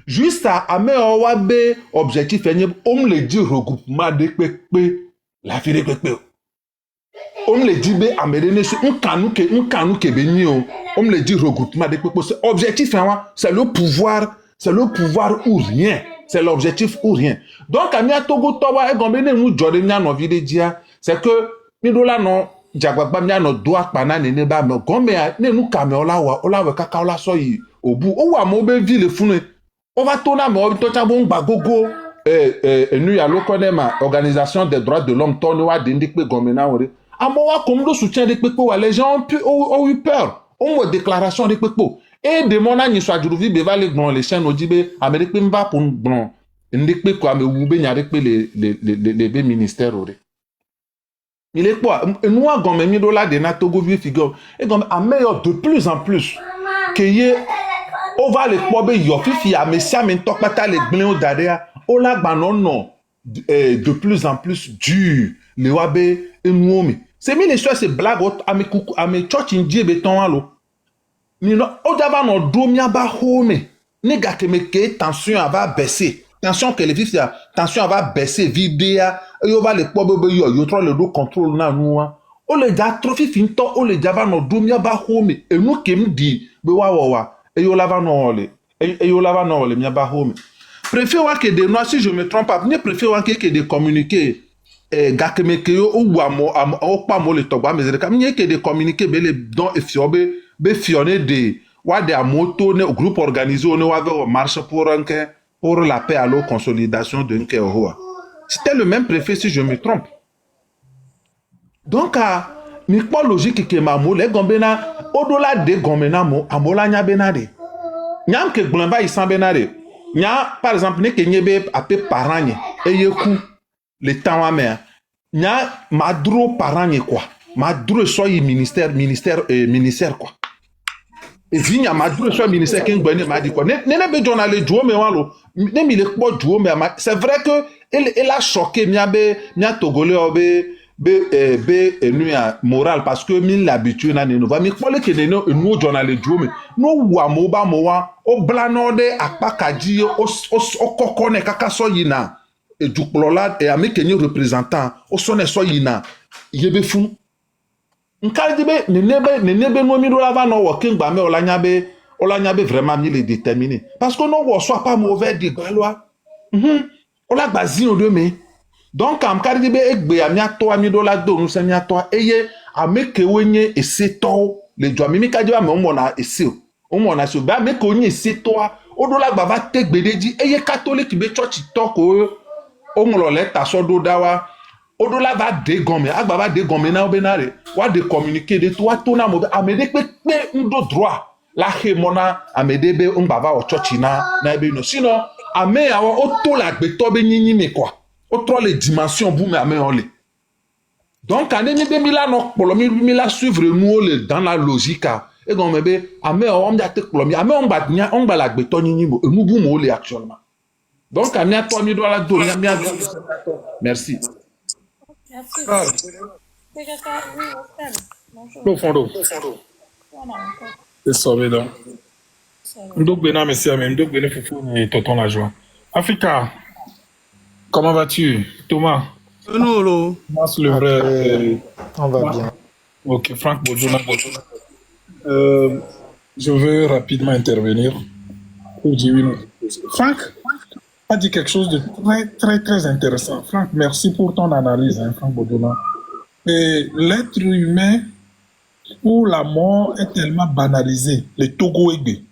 juste à ame owabe objectif enye on le dit regroupement de pepe la fide pepe on le dit be Amérique un kanu ke benyi on le dit regroupement de pepe c'est objectif c'est le pouvoir ou rien c'est l'objectif ou rien donc amia togo towa e gombe ne mu jode nya no vide dia c'est que mi do la no jagbagba mia no do apana ne ba me gombe ne nu kame ola we kaka ola so yi obu o wa mo be vi le funu o va tona me o to cha bo ngba gogo nous y a l'Okonema, Organisation des droits de l'homme, Tonoa, Dindikpe, Gomena, Amoa, comme le soutien des Pekpo, les gens ont eu peur. On a une déclaration des Pekpo. Et de mon année, soit Djouvi, Beva, les chaînes, Odibe, Amérique, Mba, pour bon, Ndikpe, quoi, mais Oube, Nyarek, les ministères, il est quoi? Nous, à Gomena, $, de Natogo, figure. Et comme, à meilleur de plus en plus, qu'il y ait, on va les pober, Yofifi, à Messia, Mentok, Pata, les Gléons, Dadea, on l'a non, de plus en plus dur, les Wabe, et nous, c'est mis les choses, c'est blague, à mes church indie, béton, allo. Mais non, au d'avant, on domia ba home, nega que me que tension va baisser, tension que les filles, tension va baisser, vidéo, et on va les pober, yo, trop le dos contrôle, na nous, on les a trop finto, on les a no domia ba home, et nous qui me dit, bewa, et yo lava no ole, et yo lava no ole, mia ba home. Préfère que des noirs, si je me trompe pas, je préfère que des communiqués, gakemekeo ou au pas mo le togba, mais que des communiqués, mais les dons et fiobe, fionné de, ou des motos, ne groupe organisé, on avait marche pour la paix à la consolidation de Nkeohoa. C'était le même préfet, si je me trompe. Donc, mais pas logique que ma mot, les gombena, au-delà de gombena mo, amola nya benade. Nyam que glamba y s'en benade. Nya, par exemple, ne kenyebe apé paranye, et yeku, le temps à mer. Nya, madro paranye quoi. Madro soy ministère quoi. Et vigna madro soy ministère king bene m'a dit quoi. Ne be journal duo me walo. Ne mi le quoi duo me c'est vrai que elle a choqué mia togolais nuya moral parce que min l'habitude na ne va mi kwole ke ne no journal duo me no wa moba mowa o blanode apakaji o kokone kaka so yina et du plola et ami kenyo représentant o sonne so yina yebe fun nkali dibe ne nebe no mi do lava no wo king ba me olanyabe vraiment mi le déterminer parce que no wo soit pas mauvais de galois ola gbazi o de me donc am kari dibe egbe amia to ami do la do nu se mia to eye ameke wenye ese to le jo mi ka diba me o mo na ese o mo na so ba me ko nyi ese to o do la gba va tegbedeji eye catholique be church to ko o mo lo le ta so do dawa o do la va de gome agba va de gome na obenare wa de communiquer de toi to na mo amede pe ndo droit la he mona amede be ngba va o church na ebe no sinon ame awo o to la gbe to be nyinyi me quoi autre les dimensions vous mais on les donc en 2000 no polomi mila suivre nous dans la logique et donc mebe ame on m'a te polomi ame on ba la gbeto nyinyi mo nous bu mo le actuellement donc amia to mi do la do mia merci Profondo. C'est sauvé donc. Ndok bena merci amen ndok bena fufu et tonton la joie. Africa. Comment vas-tu, Thomas? Non. Le vrai. On va bien. Ok, Franck Bodjona. Je veux rapidement intervenir pour dire une chose. Franck a dit quelque chose de très intéressant. Franck, merci pour ton analyse, hein, Franck Bodjona. Et l'être humain où la mort est tellement banalisée, les Togo Égbe.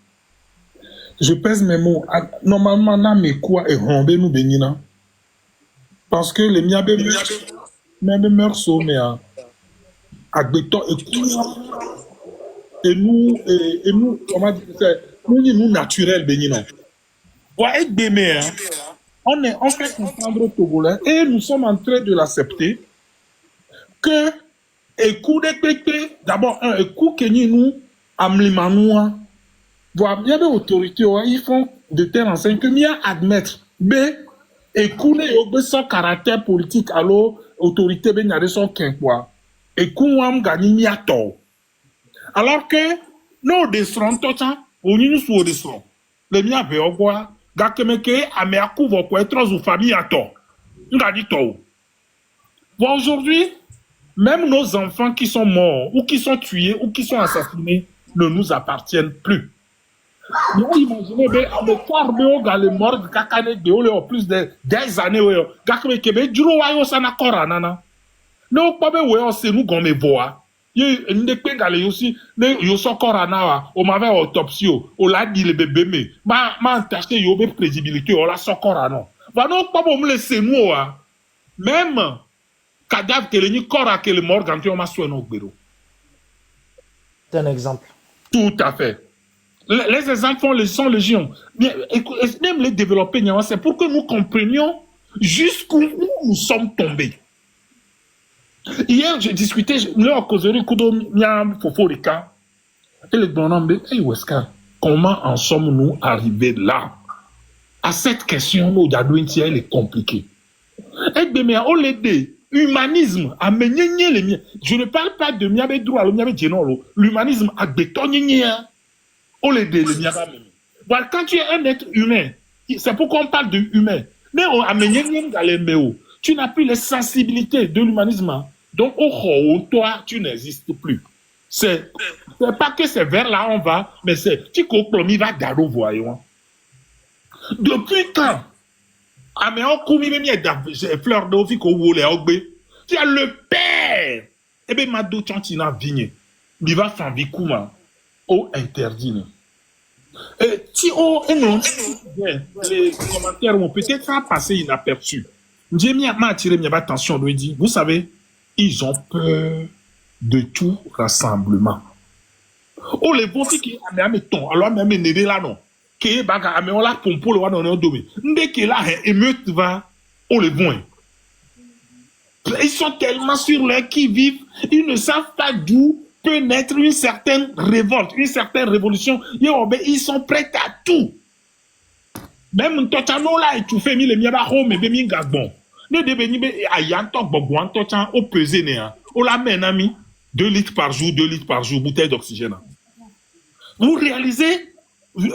Je pèse mes mots. Normalement, na me quoi et rombe nous bénina. Parce que les miabe meurent mais à béton et nous, comment dire ça, nous naturels béninons. Ouais, on fait comprendre au Togolais et nous sommes en train de l'accepter que écoute d'abord écoute que nous amlimanoua voir bien des autorités ils font de telles enseignes que mieux admettre b et koune yo son caractère politique alors autorité ben yare son ken quoi et kouam gagni miato alors que no desron tocha oni nous so desron le mia be ogwa gakemeke ame akuvo ko etros ou famille ato ngadi to bon aujourd'hui même nos enfants qui sont morts ou qui sont tués ou qui sont assassinés ne nous appartiennent plus. Nous imaginez bien, avec Carbo, les morts de Kakane, de plus de 10 années, Gakme Kebe, Duro Wayo Sanakora, Nana. Non, pas bien, c'est nous qu'on me voit. Il y a des gens aussi, ils sont encore à on m'avait autopsie, on l'a dit le bébé, mais, ma entaché, il y a une crédibilité, on l'a encore à non. Va non pas pour me laisser nous, même cadavre que le corps à que le mort quand on m'a soigné au bureau. C'est un exemple. Tout à fait. Les exemples sont légion. Même les développer, c'est pour que nous comprenions jusqu'où nous sommes tombés. Hier, je discutais, leur causerie, et le bonhomme, comment en sommes-nous arrivés là? À cette question, elle est compliquée. Et bien, on l'aide. Humanisme, je ne parle pas de miabe droit, l'humanisme a bétonné, on l'aide, le miaba. Voilà, quand tu es un être humain, c'est pourquoi on parle de humain. Mais tu n'as plus les sensibilités de l'humanisme. Donc, toi, tu n'existes plus. C'est pas que c'est vers là on va, mais c'est Tiko-Plomi va d'aro, voyons. Depuis quand? Ah, mais on couvre même fleur d'eau, tu as le père. Eh bien, Mado Chantina Vigne, il va faire Vikouma, au interdit. Et si les commentaires vont peut-être passer inaperçus. J'ai mis attiré mon attention, lui dit, vous savez, ils ont peur de tout rassemblement. Oh, les bons qui mettons, alors même n'est là non. Qui baga on la pompe le wana on domi. Dès que là émeute va, oh les bons. Ils sont tellement sur leur qui vivent, ils ne savent pas d'où peut naître une certaine révolte, une certaine révolution. Ils sont prêts à tout. Même Totano là, et tout fait, les miaba home et bemi gagbon. Ne deveni be ayanto bobo tochan au pesé néa. O la men ami 2 litres par jour, bouteille d'oxygène. Vous réalisez, on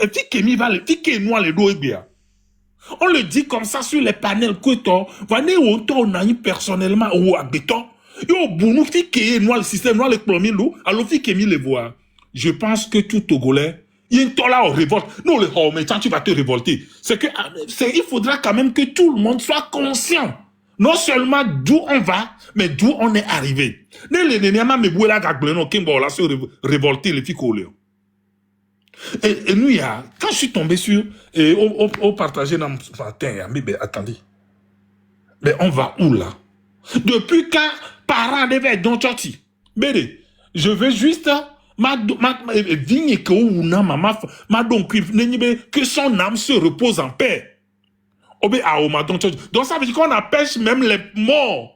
le dit comme ça sur les panels que on a eu personnellement ou à béton. Le système le plombier alors les voix. Je pense que tout Togolais, il y a une tola en révolte. Non, mais quand tu vas te révolter, il faudra quand même que tout le monde soit conscient. Non seulement d'où on va, mais d'où on est arrivé. Et nous, quand je suis tombé sur, et on partageait dans ce matin, mais attendez, mais on va où là? Depuis quand parents devaient être dans Tchoti? Je veux juste, que son âme se repose en paix. Donc ça veut dire qu'on empêche même les morts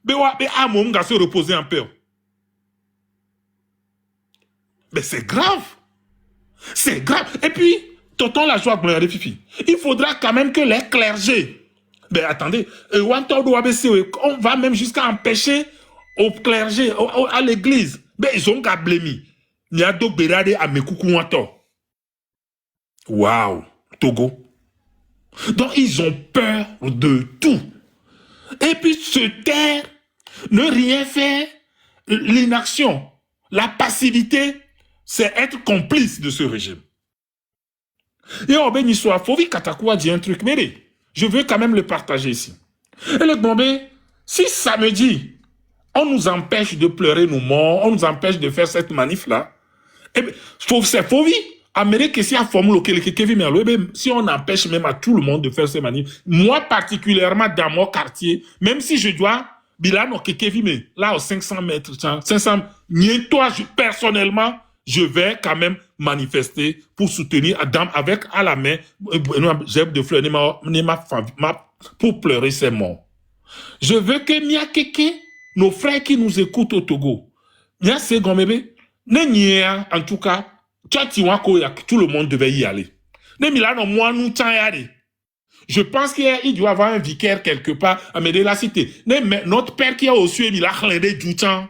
de se reposer en paix. Mais c'est grave. C'est grave. Et puis, tonton la joie, il faudra quand même que les clergés. Mais attendez, on va même jusqu'à empêcher aux clergés, à l'église. Mais ils ont qu'à blâmer. Il y a d'autres bérades à mes coucou. Waouh, Togo. Donc, ils ont peur de tout. Et puis, se taire, ne rien faire, l'inaction, la passivité, c'est être complice de ce régime. Et on béni soit, Fovi Katakoua dit un truc, mais je veux quand même le partager ici. Et le Bombé, si samedi, on nous empêche de pleurer nos morts, on nous empêche de faire cette manif-là, c'est Fovi. Amérique, si si on empêche même à tout le monde de faire ces manifs, moi particulièrement dans mon quartier, même si je dois, là aux 500 mètres, 500, toi, personnellement, je vais quand même manifester pour soutenir Adam avec à la main, de fleurs, pour pleurer ses morts. Je veux que nos frères qui nous écoutent au Togo, en tout cas, tout le monde devait y aller. Je pense qu'il doit y avoir un vicaire quelque part à m'aider la cité. Notre père qui a aussi émis la du temps.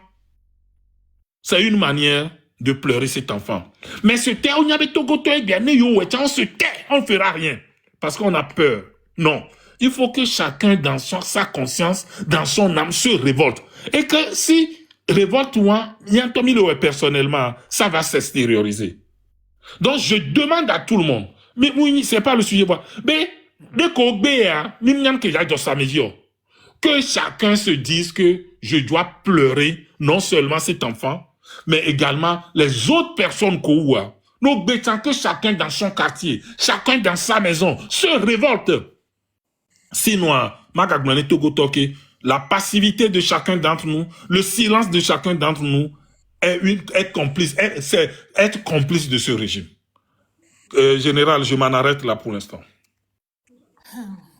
C'est une manière de pleurer cet enfant. Mais ce terre, on se tait, on ne fera rien. Parce qu'on a peur. Non. Il faut que chacun, dans sa conscience, dans son âme, se révolte. Et que si révolte moi, personnellement, ça va s'extérioriser. Donc, je demande à tout le monde, mais oui, c'est pas le sujet, mais que chacun se dise que je dois pleurer non seulement cet enfant, mais également les autres personnes nous bétons que chacun dans son quartier, chacun dans sa maison se révolte. Sinon, la passivité de chacun d'entre nous, le silence de chacun d'entre nous est complice, c'est être complice de ce régime. Général, je m'en arrête là pour l'instant.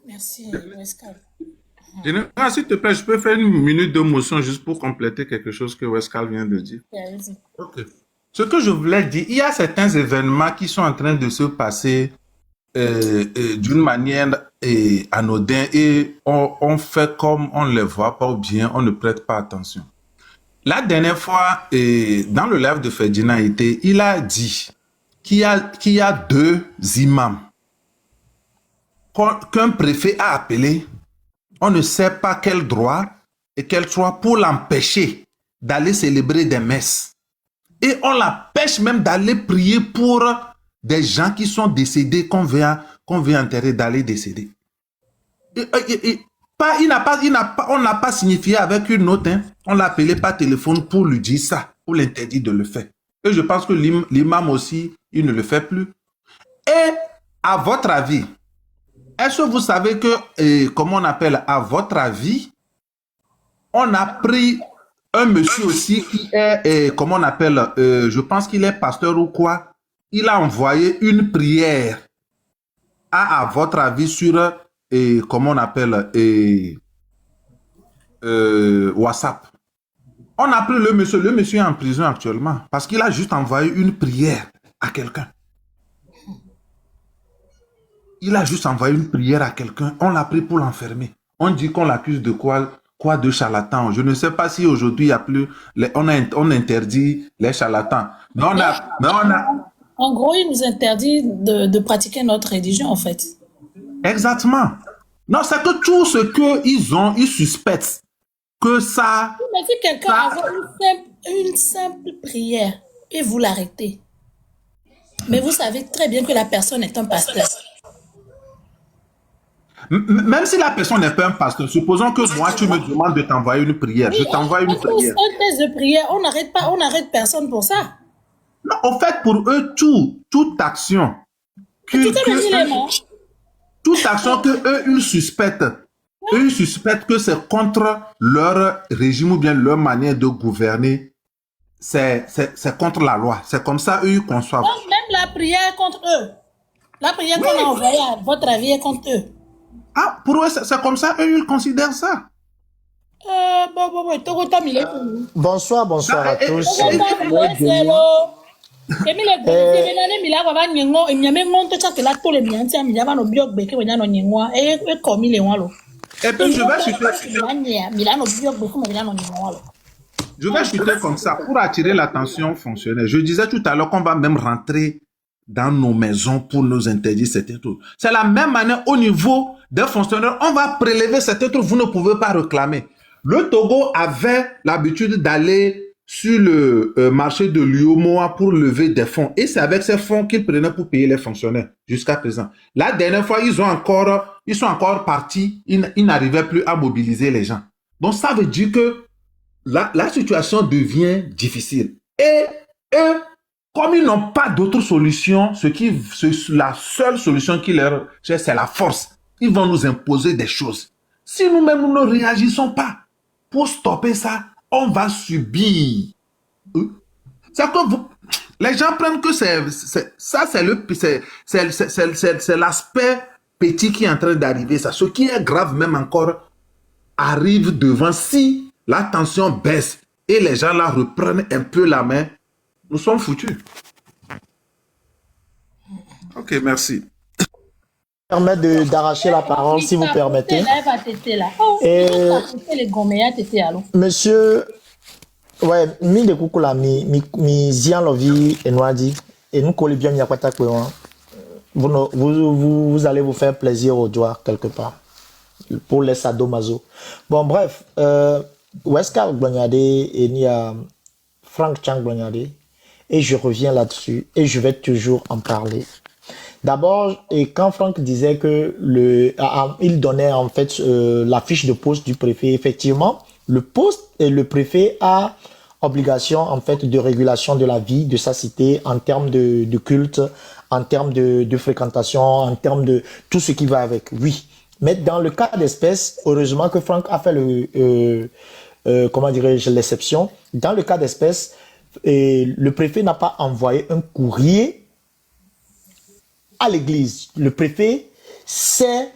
Merci, Wescal. Général, s'il te plaît, je peux faire une minute de motion juste pour compléter quelque chose que Wescal vient de dire. Okay. Ce que je voulais dire, il y a certains événements qui sont en train de se passer d'une manière anodine et on fait comme on ne les voit pas ou bien on ne prête pas attention. La dernière fois, dans le live de Ferdinand Été, il a dit qu'il y a 2 imams qu'un préfet a appelé. On ne sait pas quel droit et quel droit pour l'empêcher d'aller célébrer des messes. Et on l'empêche même d'aller prier pour des gens qui sont décédés, qu'on vient enterrer, d'aller décéder. On n'a pas signifié avec une note, hein. On l'a appelé par téléphone pour lui dire ça, pour l'interdire de le faire. Et je pense que l'imam aussi, il ne le fait plus. Et à votre avis, est-ce que vous savez que, comment on appelle, à votre avis, on a pris un monsieur aussi qui est, comment on appelle, je pense qu'il est pasteur ou quoi, il a envoyé une prière à votre avis sur, comment on appelle, WhatsApp. On a pris le monsieur est en prison actuellement parce qu'il a juste envoyé une prière à quelqu'un. Il a juste envoyé une prière à quelqu'un, on l'a pris pour l'enfermer. On dit qu'on l'accuse de quoi de charlatan. Je ne sais pas si aujourd'hui il y a plus, on interdit les charlatans. Mais en gros, il nous interdit de pratiquer notre religion, en fait. Exactement. Non, c'est que tout ce qu'ils suspectent que ça... Mais si quelqu'un a une simple prière et vous l'arrêtez, mais vous savez très bien que la personne est un pasteur. Même si la personne n'est pas un pasteur, supposons que moi, tu me demandes de t'envoyer une prière. Oui, je t'envoie une prière. Un test de prière, on n'arrête personne pour ça. Non, en fait, pour eux, toute action toute action que eux, ils suspectent, eux, ils suspectent que c'est contre leur régime ou bien leur manière de gouverner. C'est contre la loi. C'est comme ça, eux, ils conçoivent. Donc, même la prière est contre eux. La prière qu'on a envoyée, à votre avis, est contre eux. Ah, pour eux, c'est comme ça, eux, ils considèrent ça. Bonsoir à tous. Et puis je vais chuter comme ça pour attirer l'attention fonctionnaire. Je disais tout à l'heure qu'on va même rentrer dans nos maisons pour nous interdire certains trucs. C'est la même manière au niveau des fonctionnaires. On va prélever certains trucs, vous ne pouvez pas réclamer. Le Togo avait l'habitude d'aller sur le marché de l'Uomoa pour lever des fonds. Et c'est avec ces fonds qu'ils prenaient pour payer les fonctionnaires jusqu'à présent. La dernière fois, ils sont encore partis. Ils n'arrivaient plus à mobiliser les gens. Donc, ça veut dire que la situation devient difficile. Et eux, comme ils n'ont pas d'autre solution, la seule solution qui leur c'est la force. Ils vont nous imposer des choses. Si nous-mêmes, nous ne réagissons pas pour stopper ça, on va subir. C'est que les gens prennent que c'est l'aspect petit qui est en train d'arriver. Ce qui est grave même encore arrive devant. Si la tension baisse et les gens là reprennent un peu la main, nous sommes foutus. Ok, merci. Permet d'arracher la parole, si vous permettez. Monsieur, ouais, mi de kukula mi zian lovi enwadi et nous collons bien yakwata kwewa. Vous allez vous faire plaisir au doigt quelque part pour les sadomaso. Bon bref, Wescal Blonyade et ni Frank Chang Blonyade et je reviens là-dessus et je vais toujours en parler. D'abord, et quand Franck disait que il donnait en fait la fiche de poste du préfet, effectivement, le préfet a obligation en fait de régulation de la vie de sa cité en termes de culte, en termes de fréquentation, en termes de tout ce qui va avec. Oui, Mais dans le cas d'espèce, heureusement que Franck a fait comment dirais-je, l'exception. Dans le cas d'espèce, le préfet n'a pas envoyé un courrier à l'église. Le préfet s'est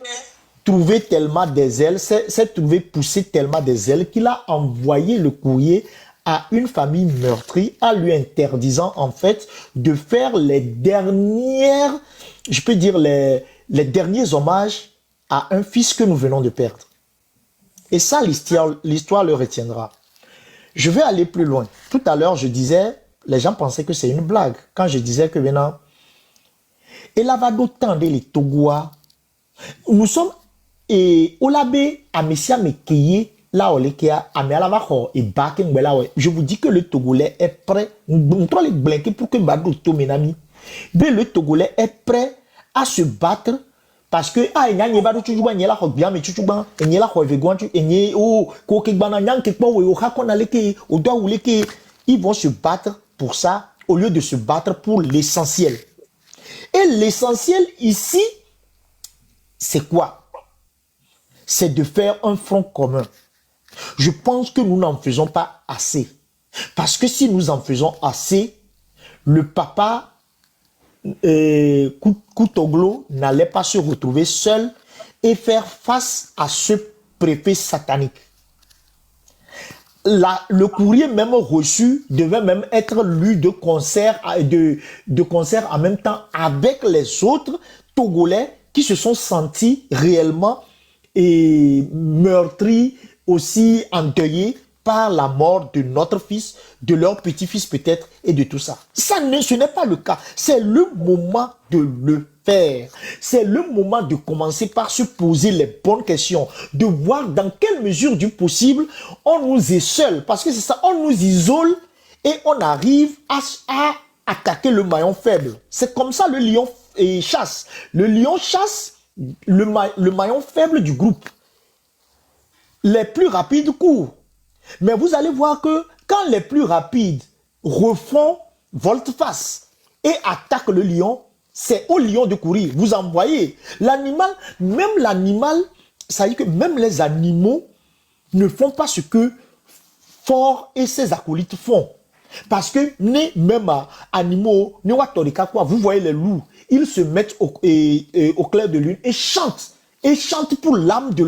trouvé tellement des ailes, s'est trouvé pousser tellement des ailes qu'il a envoyé le courrier à une famille meurtrie en lui interdisant en fait de faire les dernières, je peux dire les derniers hommages à un fils que nous venons de perdre. Et ça, l'histoire le retiendra. Je vais aller plus loin. Tout à l'heure, je disais, les gens pensaient que c'est une blague. Quand je disais que maintenant, et là va d'autant de les Togois, nous sommes et Olabé à Messia Mekeye, là on est je vous dis que le Togolais est prêt. Nous les blinquer pour que Badou Tomenami. Mais le Togolais est prêt à se battre. Parce que ils vont se battre pour ça au lieu de se battre pour l'essentiel. Et l'essentiel ici, c'est quoi? C'est de faire un front commun. Je pense que nous n'en faisons pas assez. Parce que si nous en faisons assez, le papa Koutoglo n'allait pas se retrouver seul et faire face à ce préfet satanique. Le courrier même reçu devait même être lu de concert en même temps avec les autres Togolais qui se sont sentis réellement meurtris, aussi endeuillés par la mort de notre fils, de leur petit-fils peut-être, et de tout ça. Ce n'est pas le cas. C'est le moment de le faire. C'est le moment de commencer par se poser les bonnes questions, de voir dans quelle mesure du possible on nous est seul. Parce que c'est ça, on nous isole et on arrive à attaquer le maillon faible. C'est comme ça le lion chasse. Le lion chasse le maillon faible du groupe. Les plus rapides courent. Mais vous allez voir que quand les plus rapides refont volte-face et attaquent le lion, c'est au lion de courir. Vous en voyez. L'animal, ça veut dire que même les animaux ne font pas ce que Fort et ses acolytes font. Parce que même animaux, vous voyez les loups, ils se mettent au clair de lune et chantent. Et chantent pour l'âme de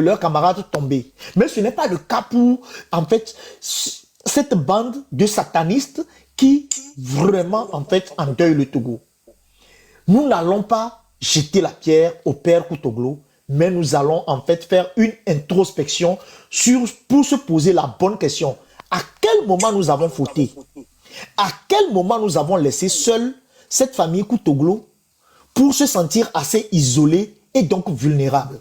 leurs camarades tombés. Mais ce n'est pas le cas pour, en fait, cette bande de satanistes qui vraiment, en fait, endeuille le Togo. Nous n'allons pas jeter la pierre au père Koutoglo, mais nous allons, en fait, faire une introspection pour se poser la bonne question. À quel moment nous avons fauté? À quel moment nous avons laissé seule cette famille Koutoglo pour se sentir assez isolée et donc vulnérable?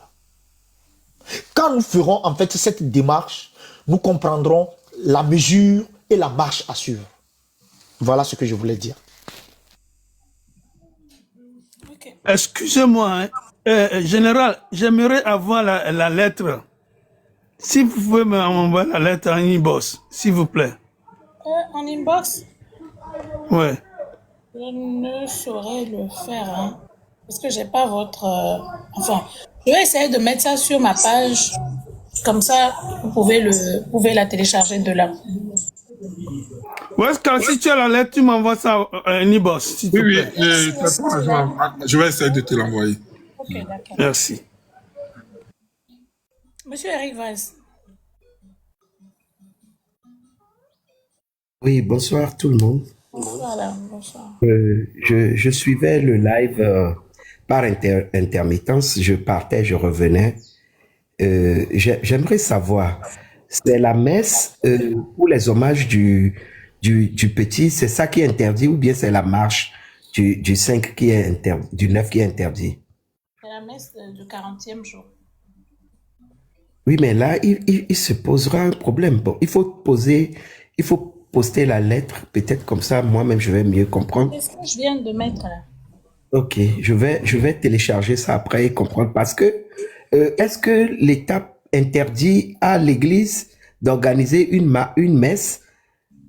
Quand nous ferons en fait cette démarche, nous comprendrons la mesure et la marche à suivre. Voilà ce que je voulais dire. Okay. Excusez-moi, général, j'aimerais avoir la lettre. Si vous pouvez m'envoyer la lettre en inbox, s'il vous plaît. En inbox? Ouais. Je ne saurais le faire, hein. Parce que j'ai pas votre... Enfin, je vais essayer de mettre ça sur ma page. Comme ça, vous pouvez la télécharger de là. Ouais, si tu as la lettre, tu m'envoies ça en inbox, s'il te plaît. Je vais essayer de te l'envoyer. Ok, d'accord. Merci. Monsieur Eric Weiss. Oui, bonsoir tout le monde. Bonsoir, là. Bonsoir. Je suivais le live par intermittence. Je partais, je revenais. J'aimerais savoir, c'est la messe pour les hommages du petit, c'est ça qui est interdit ou bien c'est la marche du 5 qui est interdit, du 9 qui est interdit? C'est la messe du 40e jour. Oui, mais là, il se posera un problème. Bon, il faut poster la lettre, peut-être comme ça, moi-même, je vais mieux comprendre. Qu'est-ce que je viens de mettre là? Ok, je vais télécharger ça après et comprendre. Parce que, est-ce que l'État interdit à l'Église d'organiser une messe?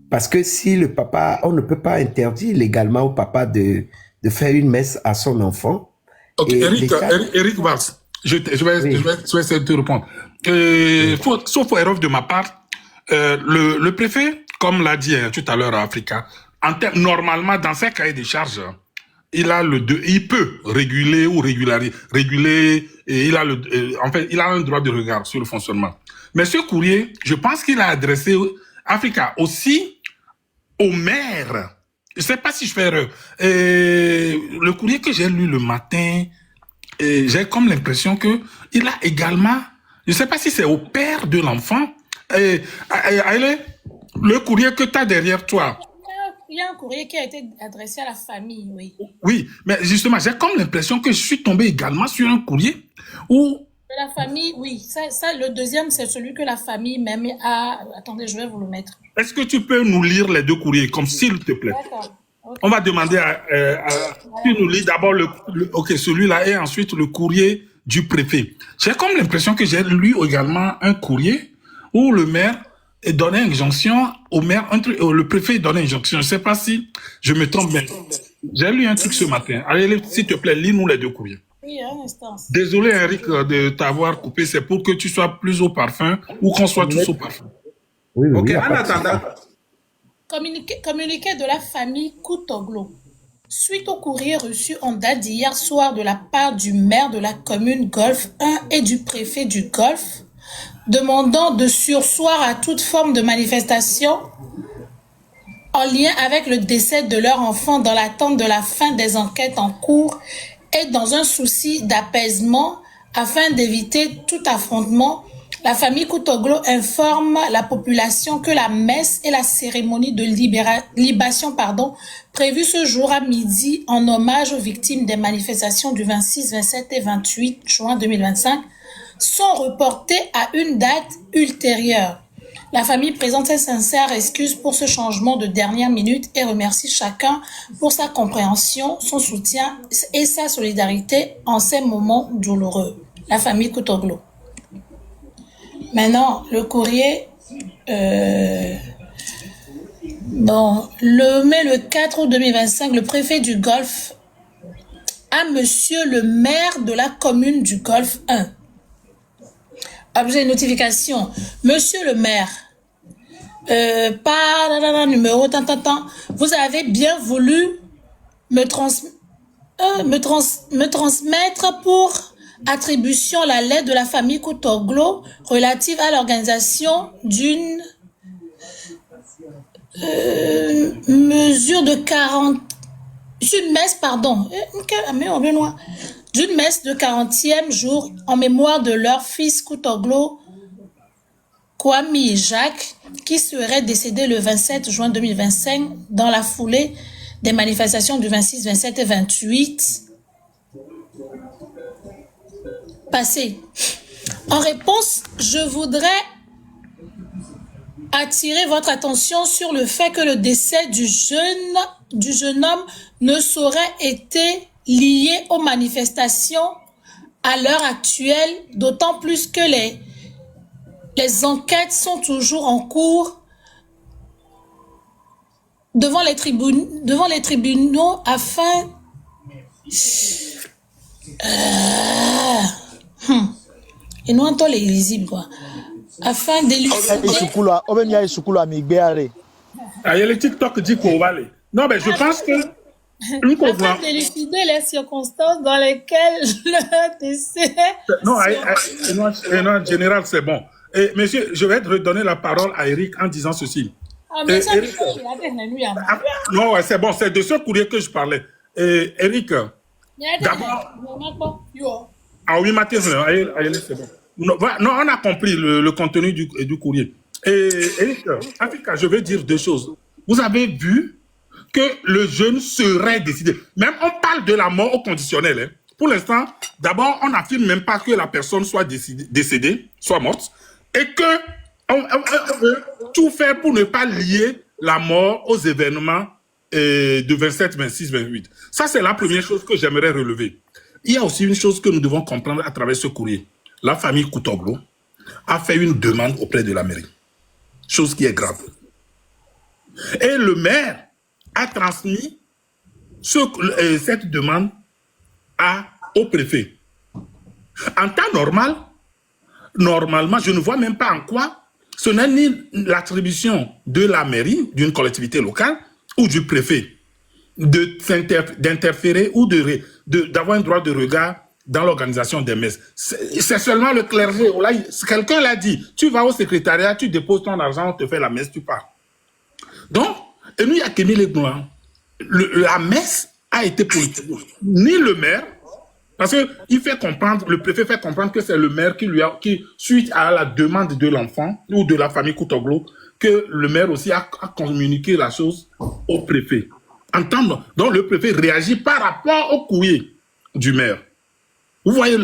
Parce que si le papa, on ne peut pas interdire légalement au papa de faire une messe à son enfant. Ok, Eric Vars, Je vais essayer de te répondre. Sauf erreur de ma part, le préfet, comme l'a dit tout à l'heure à Africa, normalement, dans ses cahiers de charges, il peut réguler ou réguler, et il a un droit de regard sur le fonctionnement. Mais ce courrier, je pense qu'il a adressé Africa aussi au maire. Je sais pas si je fais erreur. Le courrier que j'ai lu le matin, j'ai comme l'impression que il a également, je sais pas si c'est au père de l'enfant, le courrier que tu as derrière toi. Il y a un courrier qui a été adressé à la famille, oui. Oui, mais justement, j'ai comme l'impression que je suis tombé également sur un courrier où... De la famille, oui. Ça, le deuxième, c'est celui que la famille même a... Attendez, je vais vous le mettre. Est-ce que tu peux nous lire les deux courriers, comme s'il te plaît? D'accord. Okay. On va demander à tu nous lis d'abord celui-là et ensuite le courrier du préfet. J'ai comme l'impression que j'ai lu également un courrier où le maire donnait injonction au maire, le préfet donnait injonction. Je ne sais pas si je me trompe bien. J'ai lu un truc ce matin. Allez, s'il te plaît, lis-nous les deux courriers. Oui, un instant. Désolé, Eric, de t'avoir coupé. C'est pour que tu sois plus au parfum ou qu'on soit tous au parfum. Oui, ok, en attendant. Communiqué de la famille Koutoglo. Suite au courrier reçu en date d'hier soir de la part du maire de la commune Golfe 1 et du préfet du Golfe, demandant de surseoir à toute forme de manifestation en lien avec le décès de leur enfant dans l'attente de la fin des enquêtes en cours et dans un souci d'apaisement afin d'éviter tout affrontement, la famille Koutoglo informe la population que la messe et la cérémonie de libation prévue ce jour à midi en hommage aux victimes des manifestations du 26, 27 et 28 juin 2025 sont reportées à une date ultérieure. La famille présente ses sincères excuses pour ce changement de dernière minute et remercie chacun pour sa compréhension, son soutien et sa solidarité en ces moments douloureux. La famille Koutoglo. Maintenant, le courrier, le 4 août 2025, le préfet du Golfe à monsieur le maire de la commune du Golfe 1. Objet de notification. Monsieur le maire, par numéro, vous avez bien voulu me transmettre pour attribution la lettre de la famille Koutoglo relative à l'organisation d'une mesure de 40... D'une messe, d'une messe de 40e jour en mémoire de leur fils Koutoglo Kwame Jacques, qui serait décédé le 27 juin 2025 dans la foulée des manifestations du 26, 27 et 28 passé. En réponse, je voudrais attirer votre attention sur le fait que le décès du jeune homme ne saurait être lié aux manifestations à l'heure actuelle, d'autant plus que les enquêtes sont toujours en cours devant les tribunaux afin et nous entendons les lisibles quoi afin d'élucider. Le TikTok dit qu'on va aller. Non mais je pense que afin d'élucider les circonstances dans lesquelles le décès. Non, en général c'est bon. Et monsieur, je vais redonner la parole à Eric en disant ceci. Eric, non, c'est bon, c'est de ce courrier que je parlais. Eric, d'abord. Ah oui, Mathieu, c'est bon. Non, on a compris le contenu du courrier. Et Eric, Africa, je veux dire deux choses. Vous avez vu que le jeune serait décidé. Même on parle de la mort au conditionnel. Hein. Pour l'instant, d'abord, on n'affirme même pas que la personne soit décédée, soit morte, et que on veut tout faire pour ne pas lier la mort aux événements de 27, 26, 28. Ça, c'est la première chose que j'aimerais relever. Il y a aussi une chose que nous devons comprendre à travers ce courrier. La famille Koutoglo a fait une demande auprès de la mairie. Chose qui est grave. Et le maire a transmis cette demande au préfet. En temps normal, normalement, je ne vois même pas en quoi ce n'est ni l'attribution de la mairie, d'une collectivité locale ou du préfet d'interférer ou d'avoir un droit de regard dans l'organisation des messes. C'est seulement le clergé. Quelqu'un l'a dit, tu vas au secrétariat, tu déposes ton argent, on te fait la messe, tu pars. Donc, et nous, il y a Kémy Legnois. La messe a été politique. Ni le maire, parce que le préfet fait comprendre que c'est le maire qui, suite à la demande de l'enfant ou de la famille Koutoglo, que le maire aussi a communiqué la chose au préfet. Entendre. Donc le préfet réagit par rapport au courrier du maire. Vous voyez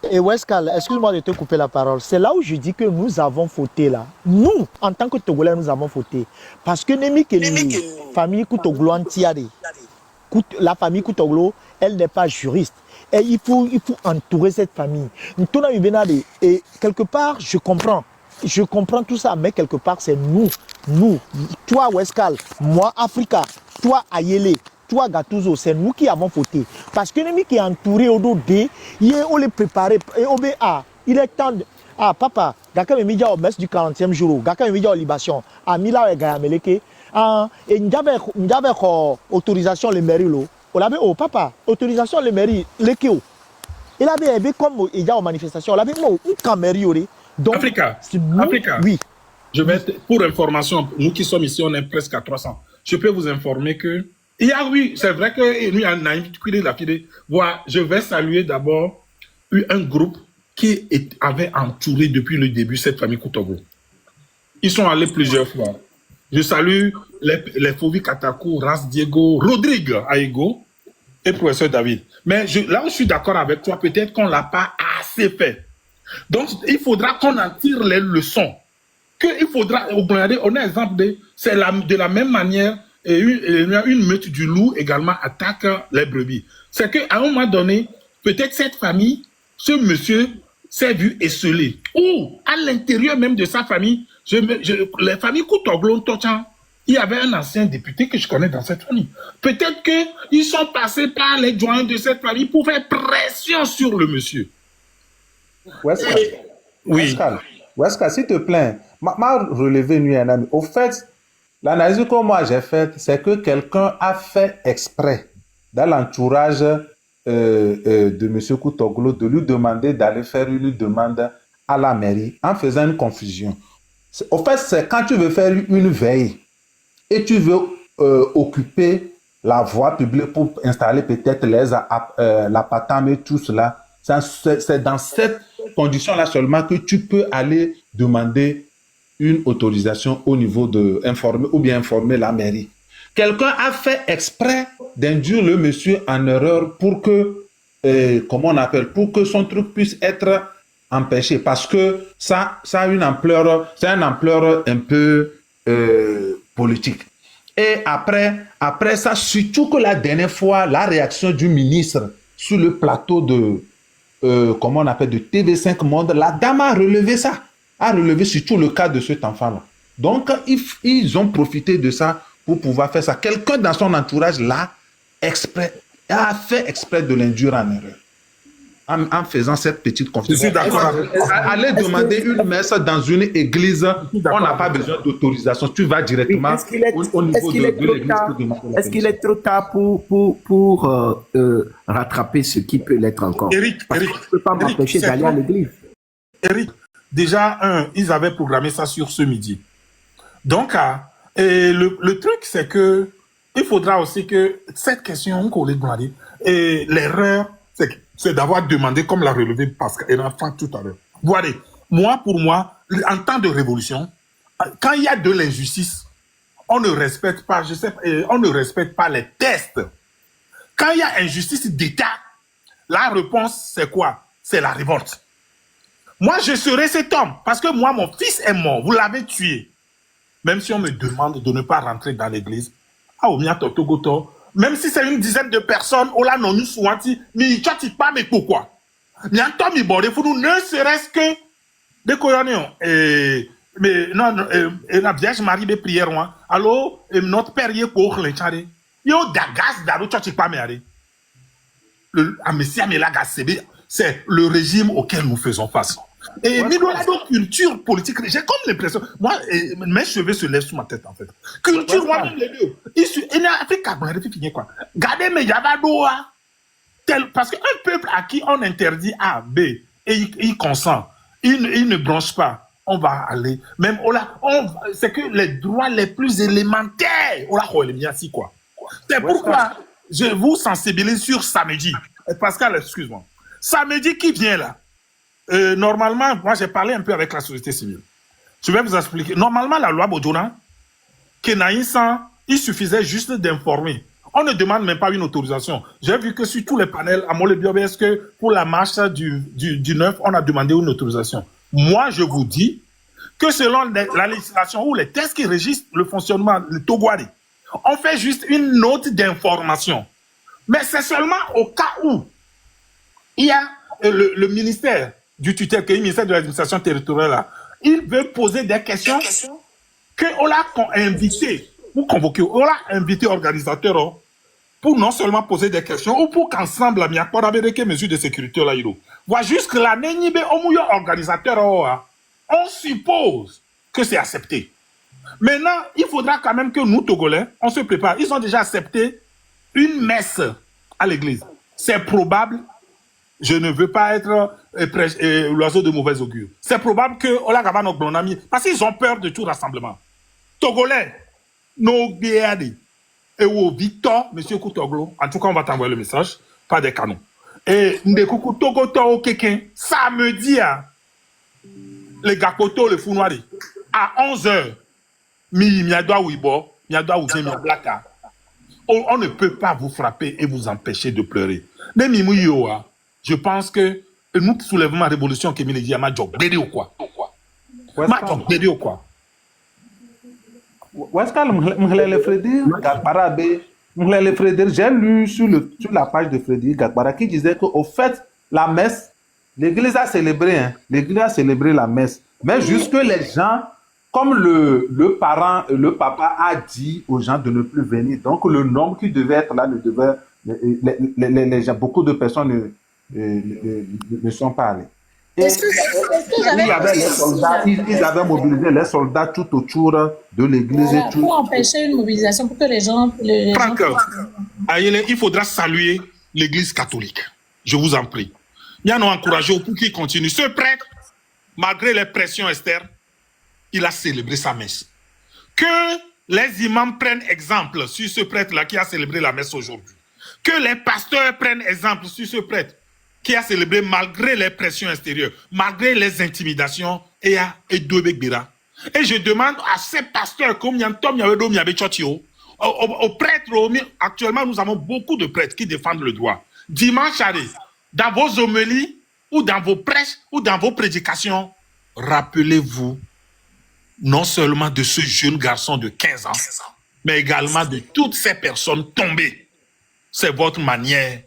Et Weskal, excuse-moi de te couper la parole. C'est là où je dis que nous avons fauté là. Nous, en tant que Togolais, nous avons fauté. Parce que la famille Koutoglo Antiade, la famille Koutoglo, elle n'est pas juriste. Et il faut entourer cette famille. Et quelque part, je comprends tout ça, mais quelque part, c'est nous, toi Weskal, moi Africa, toi Ayele, toi Gattuso, c'est nous qui avons fauté. Parce que l'ennemi qui est entouré au dos de, on les prépare, et il est temps de... Ah papa, Gaka me au messe du 40e jour, Gaka me au libation, à Mila et Gayameleke, et n'avait autorisation les mairies là. On avait papa, autorisation les mairies, les Kio. Il avait comme il y a aux manifestations, il avait un mairie. Donc, Africa, oui. Je vais pour information, nous qui sommes ici, on est presque à 300. Je peux vous informer que oui, c'est vrai que nous, je vais saluer d'abord un groupe qui avait entouré depuis le début cette famille Koutoglo. Ils sont allés plusieurs fois. Je salue les Fovi Katakou, Ras Diego, Rodrigue Aïgo et professeur David. Mais là où je suis d'accord avec toi, peut-être qu'on ne l'a pas assez fait. Donc, il faudra qu'on en tire les leçons. Il faudra, on a un exemple de la même manière, une meute du loup également attaque les brebis. C'est qu'à un moment donné, peut-être cette famille, ce monsieur s'est vu esselé. Ou à l'intérieur même de sa famille, les familles Koutoglo, il y avait un ancien député que je connais dans cette famille. Peut-être qu'ils sont passés par les joints de cette famille pour faire pression sur le monsieur. Weskal, oui. Weskal, s'il te plaît, m'a relevé nuit un ami. Au fait, l'analyse que moi j'ai faite, c'est que quelqu'un a fait exprès dans l'entourage de M. Koutoglo de lui demander d'aller faire une demande à la mairie en faisant une confusion. Au fait, c'est quand tu veux faire une veille et tu veux occuper la voie publique pour installer peut-être l'appartement et tout cela. C'est dans cette condition-là seulement que tu peux aller demander une autorisation au niveau de informer la mairie. Quelqu'un a fait exprès d'induire le monsieur en erreur pour que, pour que son truc puisse être empêché, parce que ça a une ampleur, c'est une ampleur un peu politique. Et après ça, surtout que la dernière fois, la réaction du ministre sur le plateau de de TV5 Monde, la dame a relevé ça, a relevé surtout le cas de cet enfant-là. Donc, ils ont profité de ça pour pouvoir faire ça. Quelqu'un dans son entourage là, a fait exprès de l'induire en erreur. En faisant cette petite confusion. Je suis d'accord. Aller demander une messe dans une église, on n'a pas besoin d'autorisation. Tu vas directement au niveau de l'église. Est-ce qu'il est trop tard pour rattraper ce qui peut l'être encore? Eric, je ne peux pas m'empêcher d'aller à l'église. Eric, déjà, ils avaient programmé ça sur ce midi. Donc, le truc, c'est que il faudra aussi que cette question qu'on les demandé, et l'erreur, c'est d'avoir demandé, comme l'a relevé Pascal et l'enfant tout à l'heure. Voilà, pour moi, en temps de révolution, quand il y a de l'injustice, on ne respecte pas, on ne respecte pas les tests. Quand il y a injustice d'État, la réponse, c'est quoi? C'est la révolte. Moi, je serai cet homme, parce que moi, mon fils est mort, vous l'avez tué. Même si on me demande de ne pas rentrer dans l'église, même si c'est une dizaine de personnes, on l'a non nous souhaiti, mais tu pas mais pourquoi? Mais en temps bordé, faut nous ne serait-ce que des coyonions mais non la Vierge Marie des prières moi. Alors notre père y est pour les charrer. Yo dagas daru tu pas mais aller. Le messia mais la gasebe c'est le régime auquel nous faisons face. Et nous avons une culture politique. J'ai comme l'impression, moi, mes cheveux se lèvent sous ma tête, en fait. Culture, moi, même les deux. Il y a Afrique, quoi. Gardez mes Yavadoa. Parce qu'un peuple à qui on interdit A, B, et il consent, il ne bronche pas, on va aller. Même, c'est que les droits les plus élémentaires, quoi. C'est pourquoi je vous sensibilise sur samedi. Pascal, excuse-moi. Samedi qui vient là, normalement, moi j'ai parlé un peu avec la société civile. Je vais vous expliquer. Normalement, la loi Bodjona, il suffisait juste d'informer. On ne demande même pas une autorisation. J'ai vu que sur tous les panels, à Molebiobe, est-ce que pour la marche du 9, on a demandé une autorisation. Moi, je vous dis que selon la législation ou les textes qui régissent le fonctionnement du Togouari, on fait juste une note d'information. Mais c'est seulement au cas où il y a le ministère du tutelle, qui est le ministère de l'administration territoriale, là, il veut poser des questions qu'on l'a invité ou convoqué, on l'a invité organisateur pour non seulement poser des questions ou pour qu'ensemble, on avait des mesures de sécurité là. Voilà, jusque là, organisateur, on suppose que c'est accepté. Maintenant, il faudra quand même que nous, Togolais, on se prépare. Ils ont déjà accepté une messe à l'église. C'est probable, je ne veux pas être l'oiseau de mauvais augure. C'est probable que parce qu'ils ont peur de tout rassemblement. Togolais, nos guéadis, et Victor, monsieur Koutoglo, en tout cas, on va t'envoyer le message, pas des canons. Et Ndekoukou Togoto au Kékin, samedi, les Gakoto, le Founoiri, à 11h, on ne peut pas vous frapper et vous empêcher de pleurer. Je pense que nous soulèvement la révolution qui me dit à ma job, ou quoi. Ou quoi. J'ai lu sur la page de Frédéric Gagbara qui disait qu'au fait, la messe, l'église a célébré, l'église a célébré la messe. Mais jusque les gens, comme le papa a dit aux gens de ne plus venir, donc le nombre qui devait être là ne devait, les gens, beaucoup de personnes ne sont pas allées. Et ils avaient mobilisé les soldats tout autour de l'église. Voilà, pour empêcher une mobilisation, pour que les gens... Franck, il faudra saluer l'église catholique. Je vous en prie. Il y en a encouragé pour qu'il continue. Ce prêtre, malgré les pressions externes, il a célébré sa messe. Que les imams prennent exemple sur ce prêtre-là qui a célébré la messe aujourd'hui. Que les pasteurs prennent exemple sur ce prêtre qui a célébré malgré les pressions extérieures, malgré les intimidations, et je demande à ces pasteurs, comme aux prêtres, actuellement nous avons beaucoup de prêtres qui défendent le droit. Dimanche, dans vos homélies, ou dans vos prêches, ou dans vos prédications, rappelez-vous non seulement de ce jeune garçon de 15 ans, mais également de toutes ces personnes tombées. C'est votre manière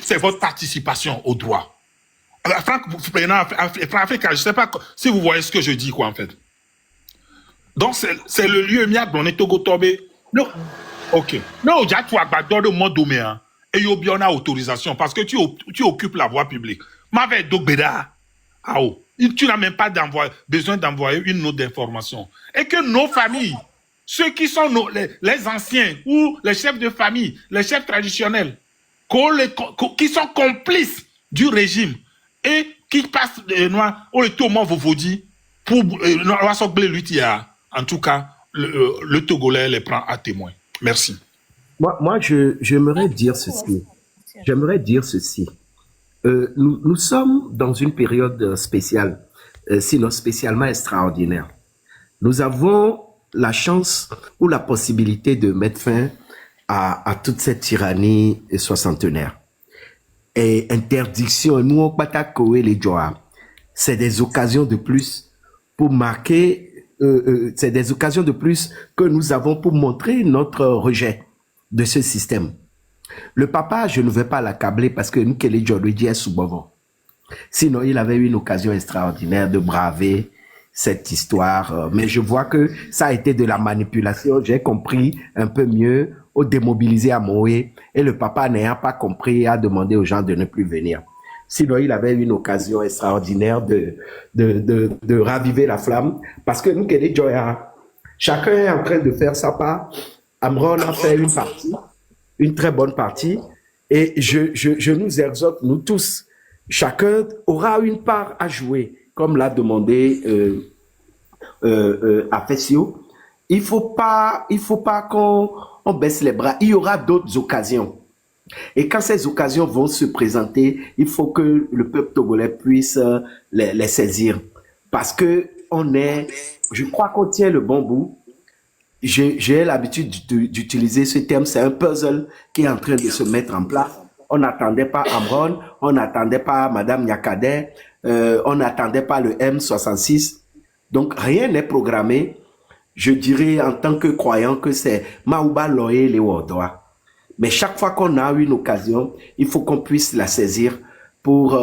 c'est votre participation au droit. Franck, Africa, je ne sais pas si vous voyez ce que je dis, quoi, en fait. Donc, c'est le lieu, on Togo Tobe. Non, ok. Non, tu as de mon domaine, et il y a autorisation, parce que tu occupes la voie publique. M'avait Dogbeda, tu n'as même pas besoin d'envoyer une note d'information. Et que nos familles, ceux qui sont les anciens, ou les chefs de famille, les chefs traditionnels, qui sont complices du régime et qui passent au tourment Vovodi pour en tout cas le Togolais les prend à témoin. Merci. Moi j'aimerais dire ceci. Nous sommes dans une période spéciale, sinon spécialement extraordinaire. Nous avons la chance ou la possibilité de mettre fin à toute cette tyrannie soixantenaire. Et interdiction, nous on les Joa, c'est des occasions de plus pour marquer, c'est des occasions de plus que nous avons pour montrer notre rejet de ce système. Le papa, je ne vais pas l'accabler parce que nous, Kelly Jodouidi est sous Bovon. Sinon, il avait eu une occasion extraordinaire de braver cette histoire, mais je vois que ça a été de la manipulation. J'ai compris un peu mieux démobilisé à Moé, et le papa n'ayant pas compris a demandé aux gens de ne plus venir. Sinon, il avait une occasion extraordinaire de raviver la flamme, parce que nous, chacun est en train de faire sa part. Amron a fait une partie, une très bonne partie, et je nous exhorte, nous tous, chacun aura une part à jouer, comme l'a demandé Afesio. Il faut pas qu'on baisse les bras. Il y aura d'autres occasions. Et quand ces occasions vont se présenter, il faut que le peuple togolais puisse les saisir. Parce que je crois qu'on tient le bon bout. J'ai l'habitude d'utiliser ce terme. C'est un puzzle qui est en train de se mettre en place. On n'attendait pas Amron, on n'attendait pas Madame Nyakadé, on n'attendait pas le M66. Donc rien n'est programmé. Je dirais en tant que croyant que c'est Maouba Loé les Wordois. Mais chaque fois qu'on a une occasion, il faut qu'on puisse la saisir pour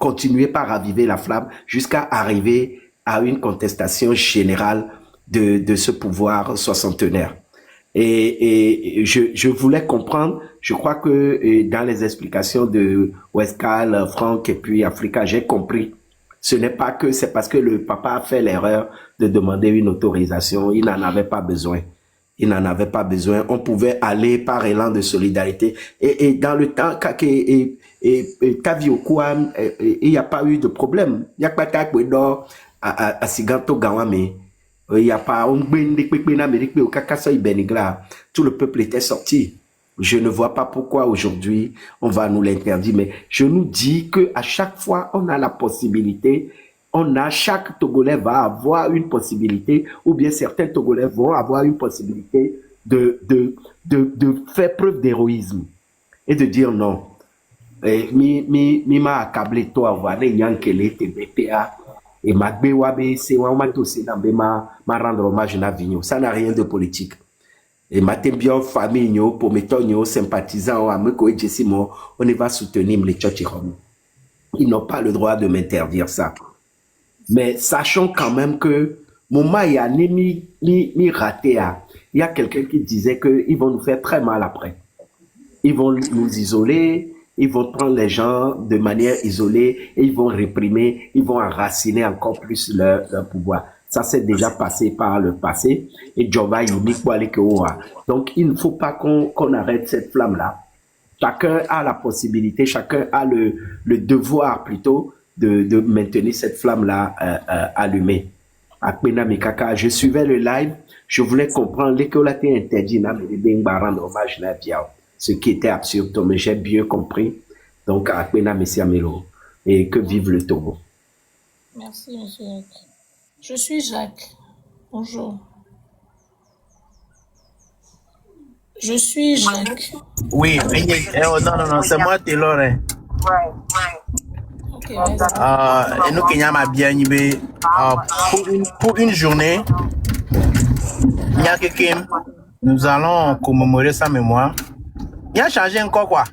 continuer par raviver la flamme jusqu'à arriver à une contestation générale de ce pouvoir soixantenaire. Et je voulais comprendre, je crois que dans les explications de Westcal, Franck et puis Africa, j'ai compris. Ce n'est pas que c'est parce que le papa a fait l'erreur de demander une autorisation. Il n'en avait pas besoin. Il n'en avait pas besoin. On pouvait aller par élan de solidarité. Et dans le temps, il n'y a pas eu de problème. Il n'y a pas de à Siganto Gawame. Il n'y a pas tout le peuple était sorti. Je ne vois pas pourquoi aujourd'hui on va nous l'interdire, mais je nous dis que à chaque fois on a la possibilité, chaque Togolais va avoir une possibilité, ou bien certains Togolais vont avoir une possibilité de faire preuve d'héroïsme et de dire non. M'a accablé toi, voilà, Yankele, TBPA, et ma rendre hommage à Vigno. Ça n'a rien de politique. Et Matembio, famille, Pometonio, sympathisants, on va soutenir les Tchotchirons. Ils n'ont pas le droit de m'interdire ça. Mais sachons quand même que moment il y a ni raté. Il y a quelqu'un qui disait qu'ils vont nous faire très mal après. Ils vont nous isoler, ils vont prendre les gens de manière isolée et ils vont réprimer, ils vont enraciner encore plus leur pouvoir. Ça s'est déjà passé par le passé. Et Djova donc il ne faut pas qu'on arrête cette flamme-là. Chacun a la possibilité, chacun a le devoir plutôt de maintenir cette flamme-là allumée. Akpena Mikaka, je suivais le live, je voulais comprendre l'école a été interdite, mais rendre hommage à Biao, ce qui était absurde, mais j'ai bien compris. Donc Akpena Messiamelo, et que vive le Togo. Merci, monsieur. Je suis Jacques. Bonjour. Je suis Jacques. Oui, non, c'est moi, Taylor. Ok, et nous, Kenya m'a bien aimé. Pour une journée, nous allons commémorer sa mémoire. Il a changé encore quoi?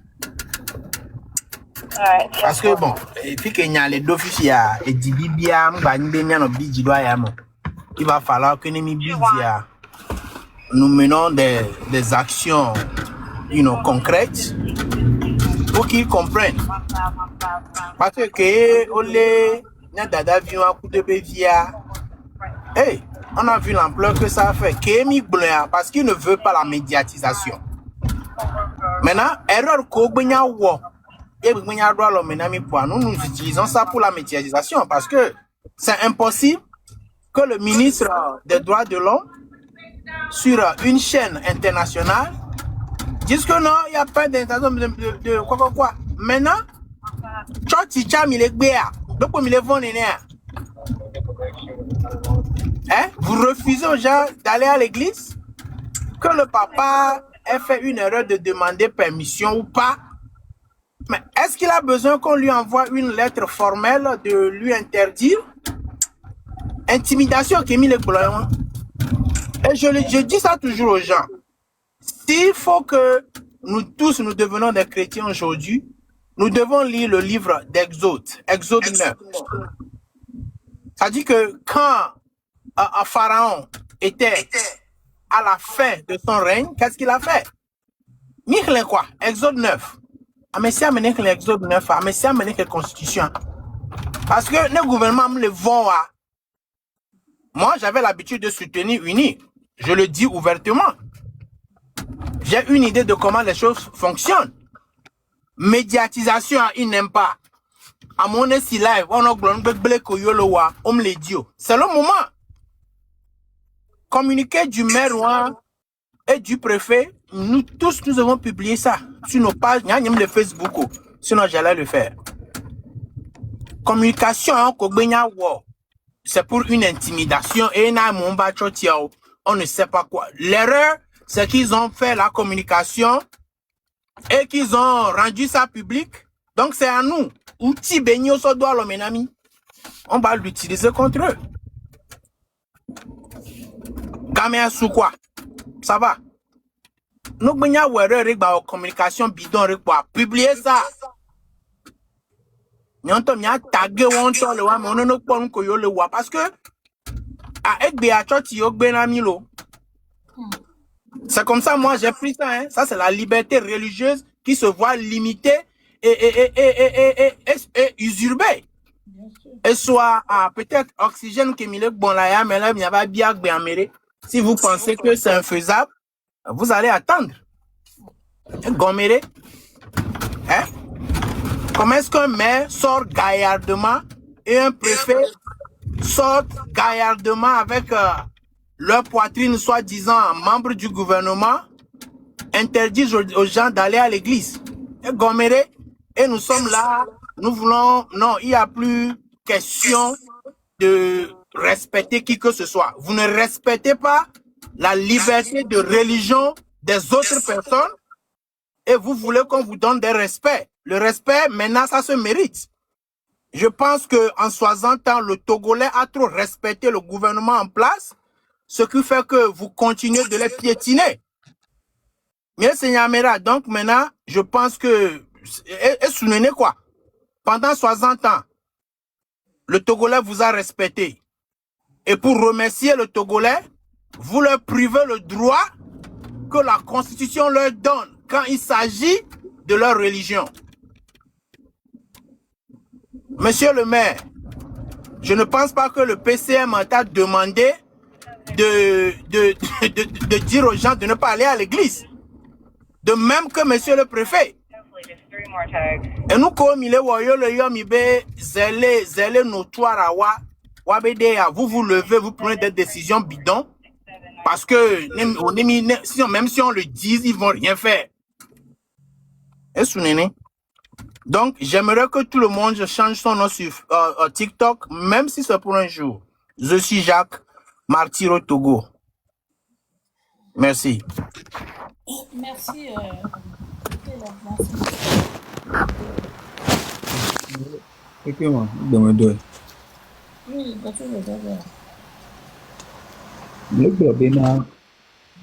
Parce que bon, puis qu'il y a les deux filles et Dibibia, il va falloir que nous menons des actions concrètes pour qu'ils comprennent. Parce que on a vu l'ampleur que ça a fait. Parce qu'il ne veut pas la médiatisation. Maintenant, erreur nous utilisons ça pour la médiatisation parce que c'est impossible que le ministre des droits de l'homme sur une chaîne internationale dise que non, il n'y a pas d'intention de quoi. Maintenant, vous refusez aux gens d'aller à l'église, que le papa ait fait une erreur de demander permission ou pas. Mais est-ce qu'il a besoin qu'on lui envoie une lettre formelle de lui interdire? Intimidation qui est mis les blancs. Et je dis ça toujours aux gens. S'il faut que nous tous nous devenons des chrétiens aujourd'hui, nous devons lire le livre d'Exode, Exode 9. Ça dit que quand un pharaon était à la fin de son règne, qu'est-ce qu'il a fait? Michelin quoi? Exode 9. Amesia mené que l'exode 9, Amesia mené que la constitution. Parce que le gouvernement me le vend à. Moi, j'avais l'habitude de soutenir UNI. Je le dis ouvertement. J'ai une idée de comment les choses fonctionnent. Médiatisation, ils n'aiment pas. À mon si live, on a me dit. C'est le moment. Communiqué du maire et du préfet, nous tous, nous avons publié ça sur nos pages, de Facebook. Sinon, j'allais le faire. Communication, c'est pour une intimidation et on ne sait pas quoi. L'erreur, c'est qu'ils ont fait la communication et qu'ils ont rendu ça public. Donc, c'est à nous. Outil Benio Sodoa Lomenami. On va l'utiliser contre eux. Caméra sous quoi? Ça va. Nous avons une communication bidon. Publier ça. Nous avons tagué parce que c'est comme ça, moi j'ai pris ça. Hein. Ça, c'est la liberté religieuse qui se voit limitée et usurpée. Et soit peut-être oxygène qui est bon là, mais là, il y a bien. Si vous pensez que c'est infaisable, vous allez attendre. Goméré. Hein? Comment est-ce qu'un maire sort gaillardement et un préfet sort gaillardement avec leur poitrine, soi-disant membres du gouvernement, interdisent aux gens d'aller à l'église? Goméré. Et nous sommes là, nous voulons... Non, il n'y a plus question de respecter qui que ce soit. Vous ne respectez pas la liberté de religion des autres personnes et vous voulez qu'on vous donne des respects. Le respect, maintenant, ça se mérite. Je pense qu'en 60 ans, le Togolais a trop respecté le gouvernement en place, ce qui fait que vous continuez de les piétiner. Mais Seigneur, donc maintenant, je pense que... Et souvenez quoi? Pendant 60 ans, le Togolais vous a respecté. Et pour remercier le Togolais, vous leur privez le droit que la Constitution leur donne quand il s'agit de leur religion. Monsieur le maire, je ne pense pas que le PCM t'a demandé de dire aux gens de ne pas aller à l'église. De même que monsieur le préfet. Et nous, comme il est zélé notoire, vous vous levez, vous prenez des décisions bidons. Parce que même si on le dit, ils ne vont rien faire. Donc, j'aimerais que tout le monde change son nom sur TikTok, même si c'est pour un jour. Je suis Jacques, martyr au Togo. Merci. Merci.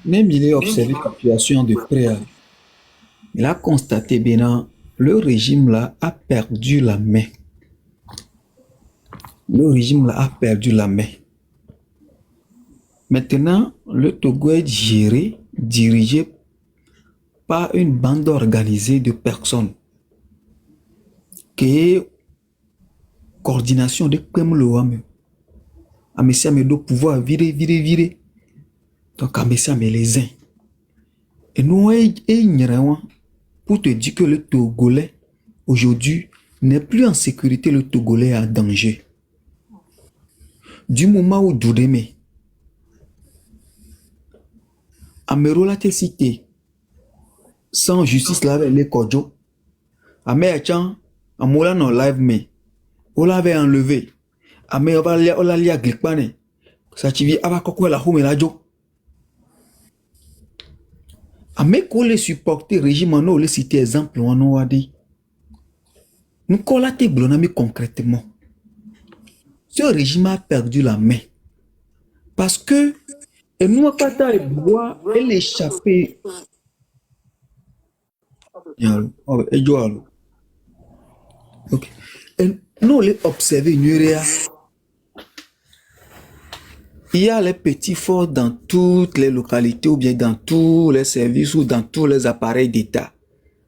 Même il a observé la situation de près. Il a constaté bien le régime là a perdu la main. Le régime là a perdu la main. Maintenant, le Togo est géré, dirigé par une bande organisée de personnes qui est coordination de Kemlouam. Amesia me doit pouvoir virer. Donc Amesia me les uns. Et nous ignorons pour te dire que le Togolais aujourd'hui n'est plus en sécurité, le Togolais est en danger. Du moment où Doudeme Amerola te cité sans justice là avec les Kodjo Améachan Amola non live me on l'avait enlevé Amé ola lia glikpane ça tivi abakoko la home la jo Amé ko les supporter régime no les citer exemple on no wadi nous colate blonami concrètement ce régime a perdu la main parce que et nous kata et bois elle échappé ok et nous les observer une réa Il y a les petits forts dans toutes les localités ou bien dans tous les services ou dans tous les appareils d'État.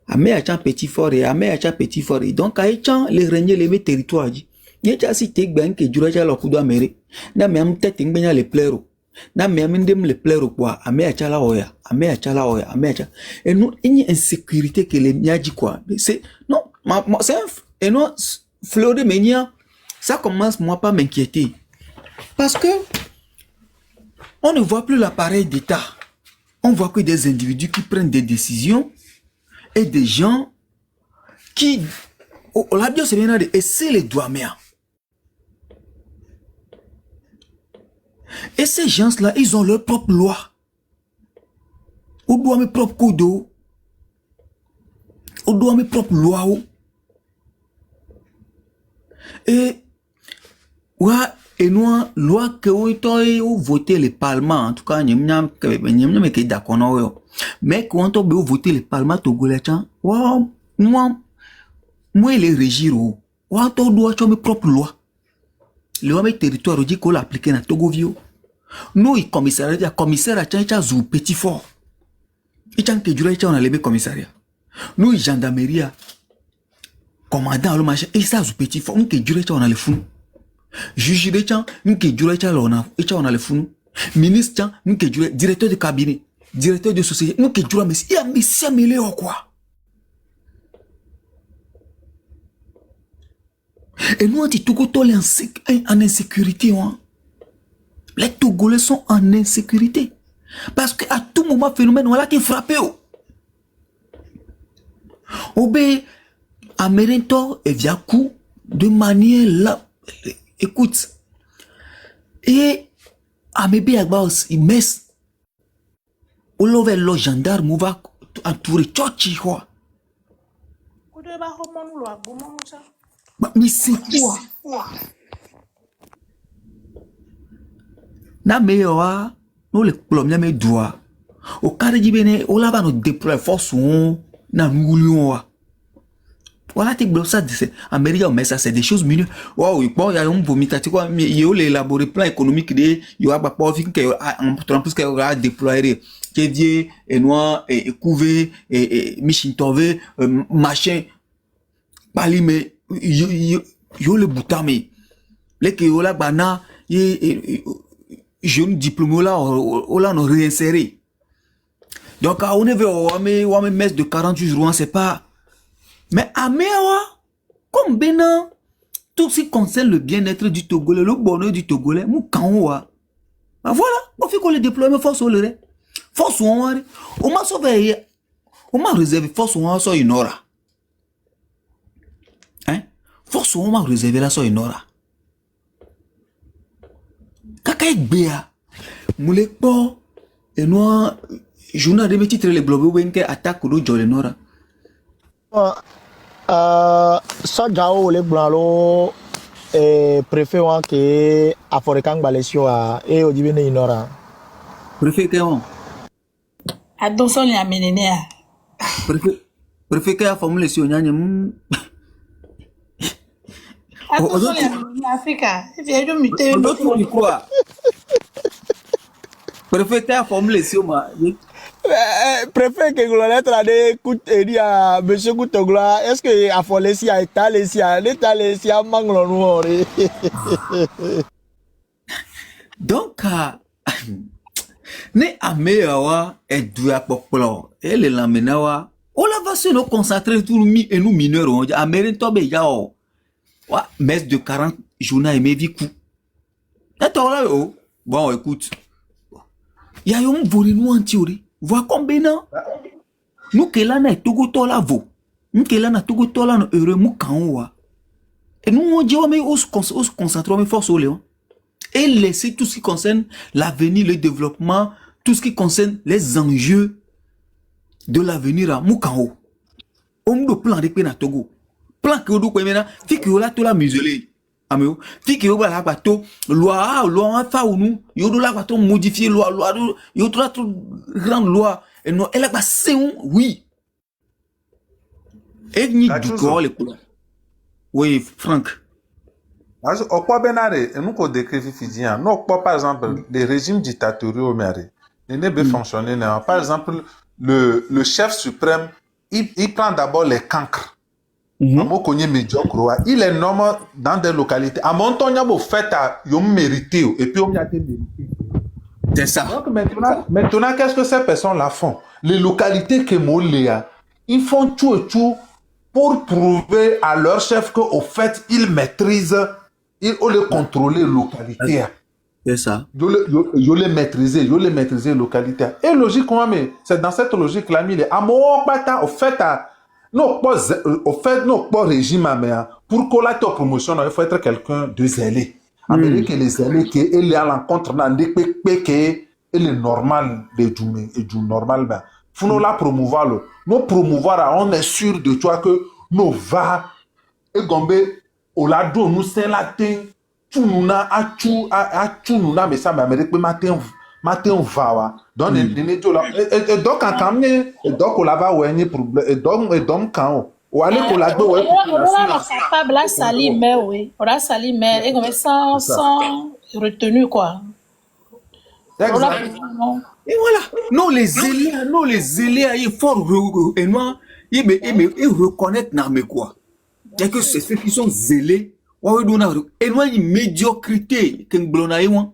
Amé a un petit fort et amé a un petit fort. Donc, à échan, les régner les territoires. Il y a si t'es ben que du raja leur coup d'Amérique. Na me am tête ingbenya les pleurs. Na me am indem les pleurs quoi. Amé a chala oya. Amé a chala oya. Amé a chala. Et nous, il y a une insécurité que les nia dit quoi. C'est, non, c'est un, et non, fleur de ménia. Ça commence, moi, pas m'inquiéter. Parce que, on ne voit plus l'appareil d'État. On voit que des individus qui prennent des décisions et des gens qui, la bio c'est bien de essayer les doigts mais. Et ces gens-là, ils ont leur propre loi. Ou doit mes propres codes d'eau. Ou doit mes propres lois. Et, ouais, et nous, loi que vous voté le Parlement, en tout cas, nous sommes d'accord. Mais quand on veut voter le Parlement togolais, moi, les régir, on doit avoir mes propres lois. Les lois, mes territoires, on dit qu'on l'applique dans Togo Vio. Nous, le commissaire a un petit fort. Il y a un qui on a levé commissariat. Nous, la gendarmerie, commandant le machin, il y a un petit fort. Nous, on a le fou. Juge de Tchan, nous qui on a le fou. Ministre Tchan, nous qui directeur de cabinet, directeur de société, nous qui mais il y a Messia mêlé ou quoi? Et nous, on dit Togo en insécurité. Hein? Les Togolais sont en insécurité. Parce qu'à tout moment, phénomène, on a été frappé. Obé, Américain et Viakou, de manière là. Écoute, et Amébé Agbas, il met au love le gendarme, on va entourer Tchochi, quoi. Mais c'est quoi? Na meilleure, nous les problèmes mes doigts. Au cas de Djibéné, on l'a nous déployer force ou na nous. Voilà, tu bloques ça, Amérique, mais ça, c'est des choses mineures. Wow, bon, il y a un vomitatif, quoi, mais il y a élaboré plan économique, il y a pas en plus qu'il y a déployé, Kédier, et Noir, et Couvé, et Michintové, machin, Pali, mais, il y a le bouton, mais, les qui ont la bana, j'ai un diplôme là, on l'a réinséré. Donc, on est vers, on met messe de 48 jours, c'est pas, mais à Méawa, comme Bénin, tout ce qui concerne le bien-être du Togolais, le bonheur du Togolais, Moukaoua. Voilà, on fait qu'on le déploie, force au lait. Force on m'a sauvé, on m'a réservé, force on sur une hora. Hein? Force on m'a réservé là sur une hora. Kakaïk Béa, Moulekpo, et nous, journal de mes titres, les blobos, qui attaquent le Jolenora. Sojao le blanc préfet wan ke aforikang balesio a e odibene inora préfet ke on attention ya menene a préfet ke a formule si onyanye attention ya Africa vient de muter l'autre quoi préfet ke a formule si ma préfet que la lettre a dit à monsieur Koutogla, est-ce que a fallu si a étalé si a manglon noir. Donc ne ameawa et doua popolo et le lamenawa on la va se nous concentrer tout mi et nous mineurs on américain tobe yao wa messe de 40 journaux et mes viku et toi là bon écoute il y a un volé nous en théorie. Vois combien nous que là na Togo tola vo nous que là na Togo tola no heureux moukaoua et nous on dit mais on se concentre mais force au léon et laisser tout ce qui concerne l'avenir le développement tout ce qui concerne les enjeux de l'avenir à Moukao on me plan de na Togo plan que vous maintenant fi que là tout la muselé ameo fi que la bateau loi fa ou nous yo do la bateau modifier loi yo do la grande loi et non elle a passé oui et ni du corps les couleurs oui Franck Au quoi benare, et nous qu'on décrit Fidjian, non pas par exemple des régimes dictatoriaux, mais il n'est pas fonctionné. Par exemple, le chef suprême, il prend d'abord les cancres. Il est nommé dans des localités. À Montonia, vous faites à Yom mérité, et puis on y a été mérité. C'est ça. Donc maintenant qu'est-ce que ces personnes-là font? Les localités que Moléa, ils font tout et tout pour prouver à leur chef qu'au fait, ils maîtrisent, ils les contrôler localité. C'est ça. Ils les maîtriser localité. Et logiquement, mais c'est dans cette logique-là, il est à mon au fait, non, pas régime, mais pour qu'on ait ta promotion, il faut être quelqu'un de zélé. Amérique les zélés qui est à l'encontre d'un DPP et le normal de du normal, ben, faut nous la promouvoir. Nous promouvoir, on est sûr de toi que nous va et gombe au lado nous c'est latin tout nous na a tout nous na mais ça m'amérique matin va donc les et donc quand camé et donc on la va ouais problème et donc quand ou aller pour la do ouais on a capable la sali mais oui on a sali mais et comme sans retenue quoi. Exact. Et voilà, nous les zélés, il faut et nous ils reconnaître na me quoi. Il y a que c'est ceux qui sont zélés, et nous une médiocrité que nous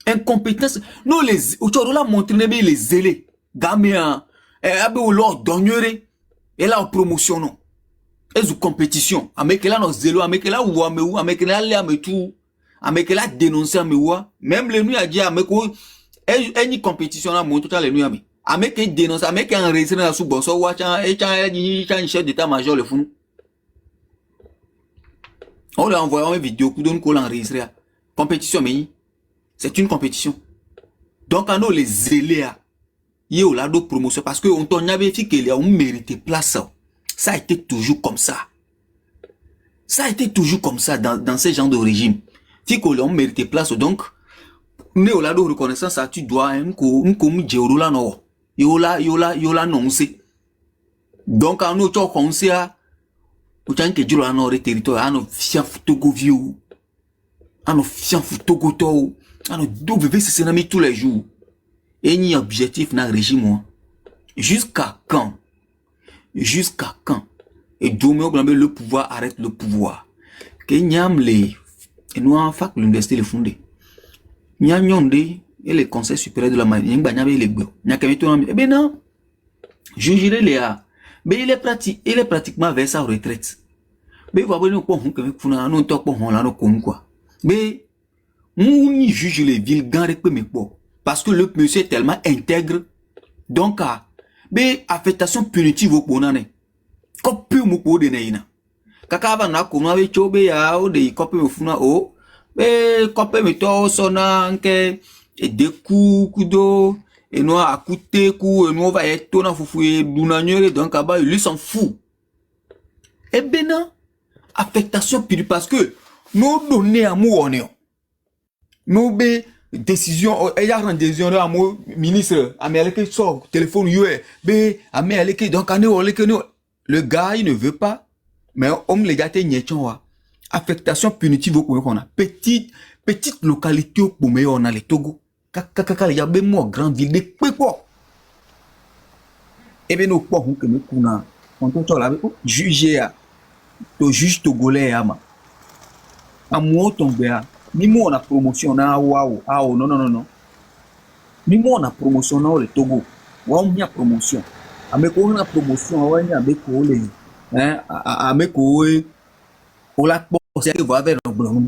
incompétence. Nous les autour de la montrer les zélés, gaméa, abe ou l'or d'ignorer et là en promotion non. Et sous compétition, avec là nos zélos, avec là ou ameu, avec là les ameu tout, avec là dénoncer ameu, même les nuits à dire ameu une compétition là montre tout les nuits ameu. Avec un dénonce, avec un enregistré dans sous bosso, watch et un chef d'état-major le fou. On lui a envoyé une vidéo pour donner qu'on enregistré. Compétition mais c'est une compétition. Donc on les zélés il y a là d'autres promotions parce que on t'en avait dit qu'il y a un mérité place. Ça a été toujours comme ça. Ça a été toujours comme ça dans ce genre de régime. Si qu'on a mérité place donc nous au là de reconnaissance ça tu dois un comme Jéro là non. Yola non c'est. Donc à nous tu conseil autant que Jéro là non territoire à nous fian photo vieux. À nous fian photo to. À nous doivent se sénamer tous les jours. Et ni objectif dans le régime. Jusqu'à quand? Jusqu'à quand? Et Dieu le pouvoir arrête le pouvoir. Que nyam les et nous en fac l'université le fondé. Nyanyonde et le conseil supérieur de la marine n'yamba les gbo. Nyakameto eh ben non. Juger les a. Mais il est pratiquement vers sa retraite. Mais va venir pour on que funa non to pour on là no comme quoi. Mais on juge les villes gare que mais quoi. Parce que le monsieur est tellement intègre. Donc mais affectation punitive au bonane. Copie mu ko de neina. Kaka va na ko na we chobe ya o de copie mu funa o. Mais copie me to sona nke et de kudo et no a coûté coup et no va être na fufu et dunanyere donc aba lui s'en fout. Et ben non affectation punitive parce que nous donner à mou on nous be décision il y a une décision à mon ministre américain sort téléphone be américain donc le gars il ne veut pas mais on les gâté nyechonwa affectation punitive au qu'on a petite localité au mais on a les Togo kaka il y a ben moi grande ville de quoi et ben nous pas que nous kuna on peut là juger to juge togolais ama à moi tomber ni moi on a promotion na waouh non ni moi on a promotion na le Togo wa on a promotion avec on a promotion wa ni avec les hein avec on la c'est que va vers blanc